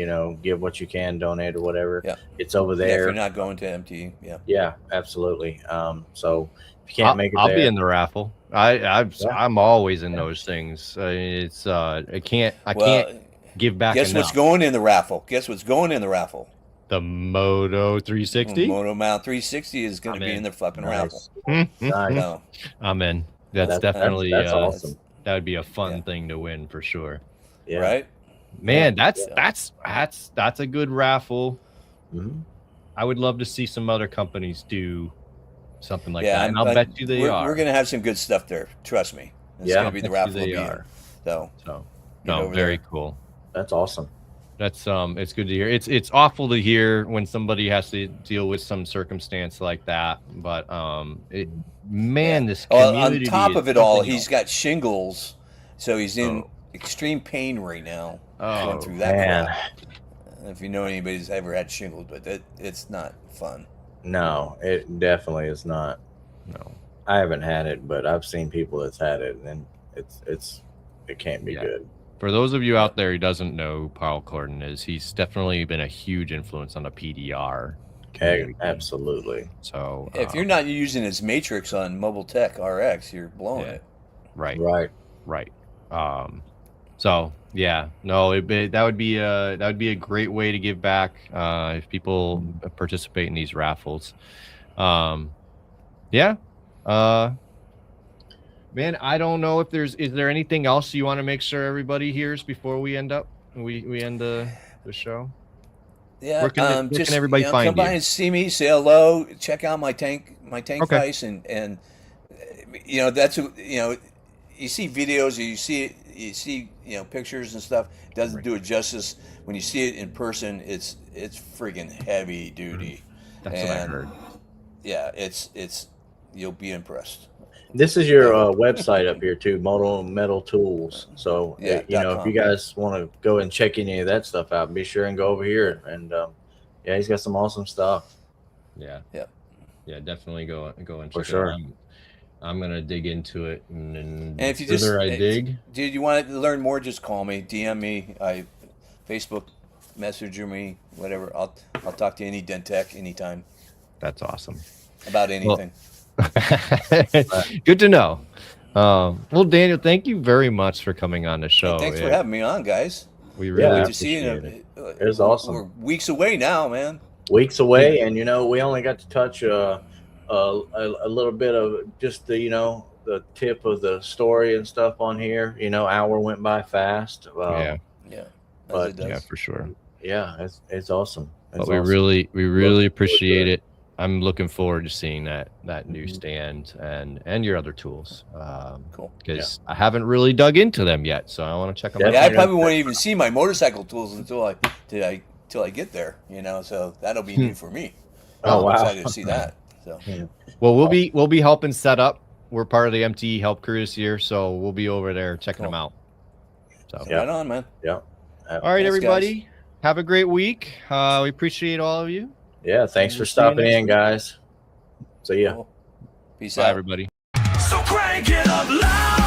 Speaker 3: give what you can, donate or whatever,
Speaker 4: Yeah.
Speaker 3: it's over
Speaker 4: Yeah, if
Speaker 3: there.
Speaker 4: you're not going to MT, yeah.
Speaker 3: Yeah, absolutely. So if you can't make it,
Speaker 1: I'll
Speaker 3: there,
Speaker 1: be in the raffle. I'm always in those things. It's I can't give back
Speaker 4: Guess
Speaker 1: enough.
Speaker 4: what's going in the raffle? Guess what's going in the raffle?
Speaker 1: The Moto 360.
Speaker 4: Moto Mount 360 is going to be in the fucking raffle.
Speaker 3: Nice.
Speaker 4: No.
Speaker 1: I'm in. That's
Speaker 3: That's-
Speaker 1: definitely
Speaker 3: that's awesome.
Speaker 1: That would be a fun
Speaker 4: Yeah.
Speaker 1: thing to win for sure.
Speaker 3: Yeah.
Speaker 4: Right?
Speaker 1: Man,
Speaker 3: Yeah.
Speaker 1: that's a good raffle.
Speaker 3: Mhm.
Speaker 1: I would love to see some other companies do something like
Speaker 4: Yeah,
Speaker 1: that. And I'll bet you they are.
Speaker 4: We're going to have some good stuff there. Trust me. It's
Speaker 3: Yeah.
Speaker 4: going to be the
Speaker 1: Bet you
Speaker 4: raffle.
Speaker 1: they
Speaker 4: Will be
Speaker 1: are.
Speaker 4: in. So,
Speaker 1: So
Speaker 4: Get
Speaker 1: no,
Speaker 4: over
Speaker 1: very
Speaker 4: there.
Speaker 1: cool.
Speaker 3: That's awesome.
Speaker 1: That's it's good to hear. It's awful to hear when somebody has to deal with some circumstance like that. But this
Speaker 4: well,
Speaker 1: community
Speaker 4: on top
Speaker 1: is
Speaker 4: of it all,
Speaker 1: something
Speaker 4: he's
Speaker 1: else.
Speaker 4: got shingles. So he's in extreme pain right now. Going through that
Speaker 3: Man,
Speaker 4: crap. If you know anybody who's ever had shingles, but it's not fun.
Speaker 3: no, it definitely is not.
Speaker 1: No.
Speaker 3: I haven't had it, but I've seen people that's had it, and it can't be
Speaker 1: Yeah.
Speaker 3: good.
Speaker 1: For those of you out there who doesn't know who Paul Corden is, he's definitely been a huge influence on the PDR community.
Speaker 3: Absolutely.
Speaker 1: So
Speaker 4: If you're not using his matrix on Mobile Tech RX, you're blowing
Speaker 1: Yeah.
Speaker 4: it.
Speaker 1: right,
Speaker 3: Right.
Speaker 1: So yeah, no, that would be a great way to give back if people participate in these raffles. Yeah. Man, I don't know if is there anything else you want to make sure everybody hears before we end the show?
Speaker 4: Yeah,
Speaker 1: Where can everybody find
Speaker 4: come by
Speaker 1: you?
Speaker 4: and see me, say hello, check out my tank
Speaker 1: Okay.
Speaker 4: vice, and that's you see videos, you see pictures and stuff. It doesn't do it justice. When you see it in person, it's friggin' heavy duty.
Speaker 1: That's what I heard.
Speaker 4: Yeah, it's you'll be impressed.
Speaker 3: This is your website up here too, Moto Metal Tools. So
Speaker 4: Yeah,
Speaker 3: if you guys want to go and check any of that stuff out, be sure and go over here. And he's got some awesome stuff.
Speaker 1: Yeah.
Speaker 4: Yeah.
Speaker 1: Yeah, definitely go and check
Speaker 3: For
Speaker 1: it
Speaker 3: sure.
Speaker 1: out. I'm gonna dig into it, and
Speaker 4: And if you
Speaker 1: the further I
Speaker 4: just
Speaker 1: dig,
Speaker 4: dude, you want to learn more, just call me, DM me, Facebook messenger me, whatever. I'll talk to any Dentech anytime
Speaker 1: that's awesome.
Speaker 4: about anything.
Speaker 1: Good to know. Well, Daniel, thank you very much for coming on the show.
Speaker 4: Thanks for having me on, guys.
Speaker 1: We
Speaker 3: Yeah,
Speaker 1: really
Speaker 3: I
Speaker 4: Good to see you.
Speaker 1: appreciate it.
Speaker 3: It was awesome.
Speaker 4: We're weeks away now, man.
Speaker 3: Weeks away, and we only got to touch a little bit of just the tip of the story and stuff on here. Hour went by fast.
Speaker 1: Yeah,
Speaker 4: Yeah, as
Speaker 3: but-
Speaker 4: it does.
Speaker 1: yeah, for sure.
Speaker 3: Yeah, it's awesome. It's
Speaker 1: But we
Speaker 3: awesome.
Speaker 1: really appreciate it. I'm looking forward to seeing that new stand and your other tools.
Speaker 4: Cool.
Speaker 1: Because I haven't really dug into them yet, so I want to check them
Speaker 3: Yeah,
Speaker 1: out.
Speaker 4: Yeah, I
Speaker 3: Definitely
Speaker 4: probably won't even see my motorcycle tools until I get there. So that'll be new for me.
Speaker 3: Oh,
Speaker 4: I'm
Speaker 3: wow.
Speaker 4: excited to see that. So
Speaker 1: Well, we'll be helping set up. We're part of the MTE help crew this year, so we'll be over there checking
Speaker 4: Cool.
Speaker 1: them out. So,
Speaker 3: Yeah.
Speaker 4: right on, man.
Speaker 3: Yeah.
Speaker 1: all right,
Speaker 4: Thanks,
Speaker 1: everybody, have a great week. We appreciate all of you.
Speaker 3: Yeah, thanks for
Speaker 1: We'll see you
Speaker 3: stopping
Speaker 1: next
Speaker 3: in,
Speaker 1: week.
Speaker 3: guys. See ya.
Speaker 4: Cool. Peace
Speaker 1: Bye,
Speaker 4: out.
Speaker 1: everybody.
Speaker 2: So crank it up loud.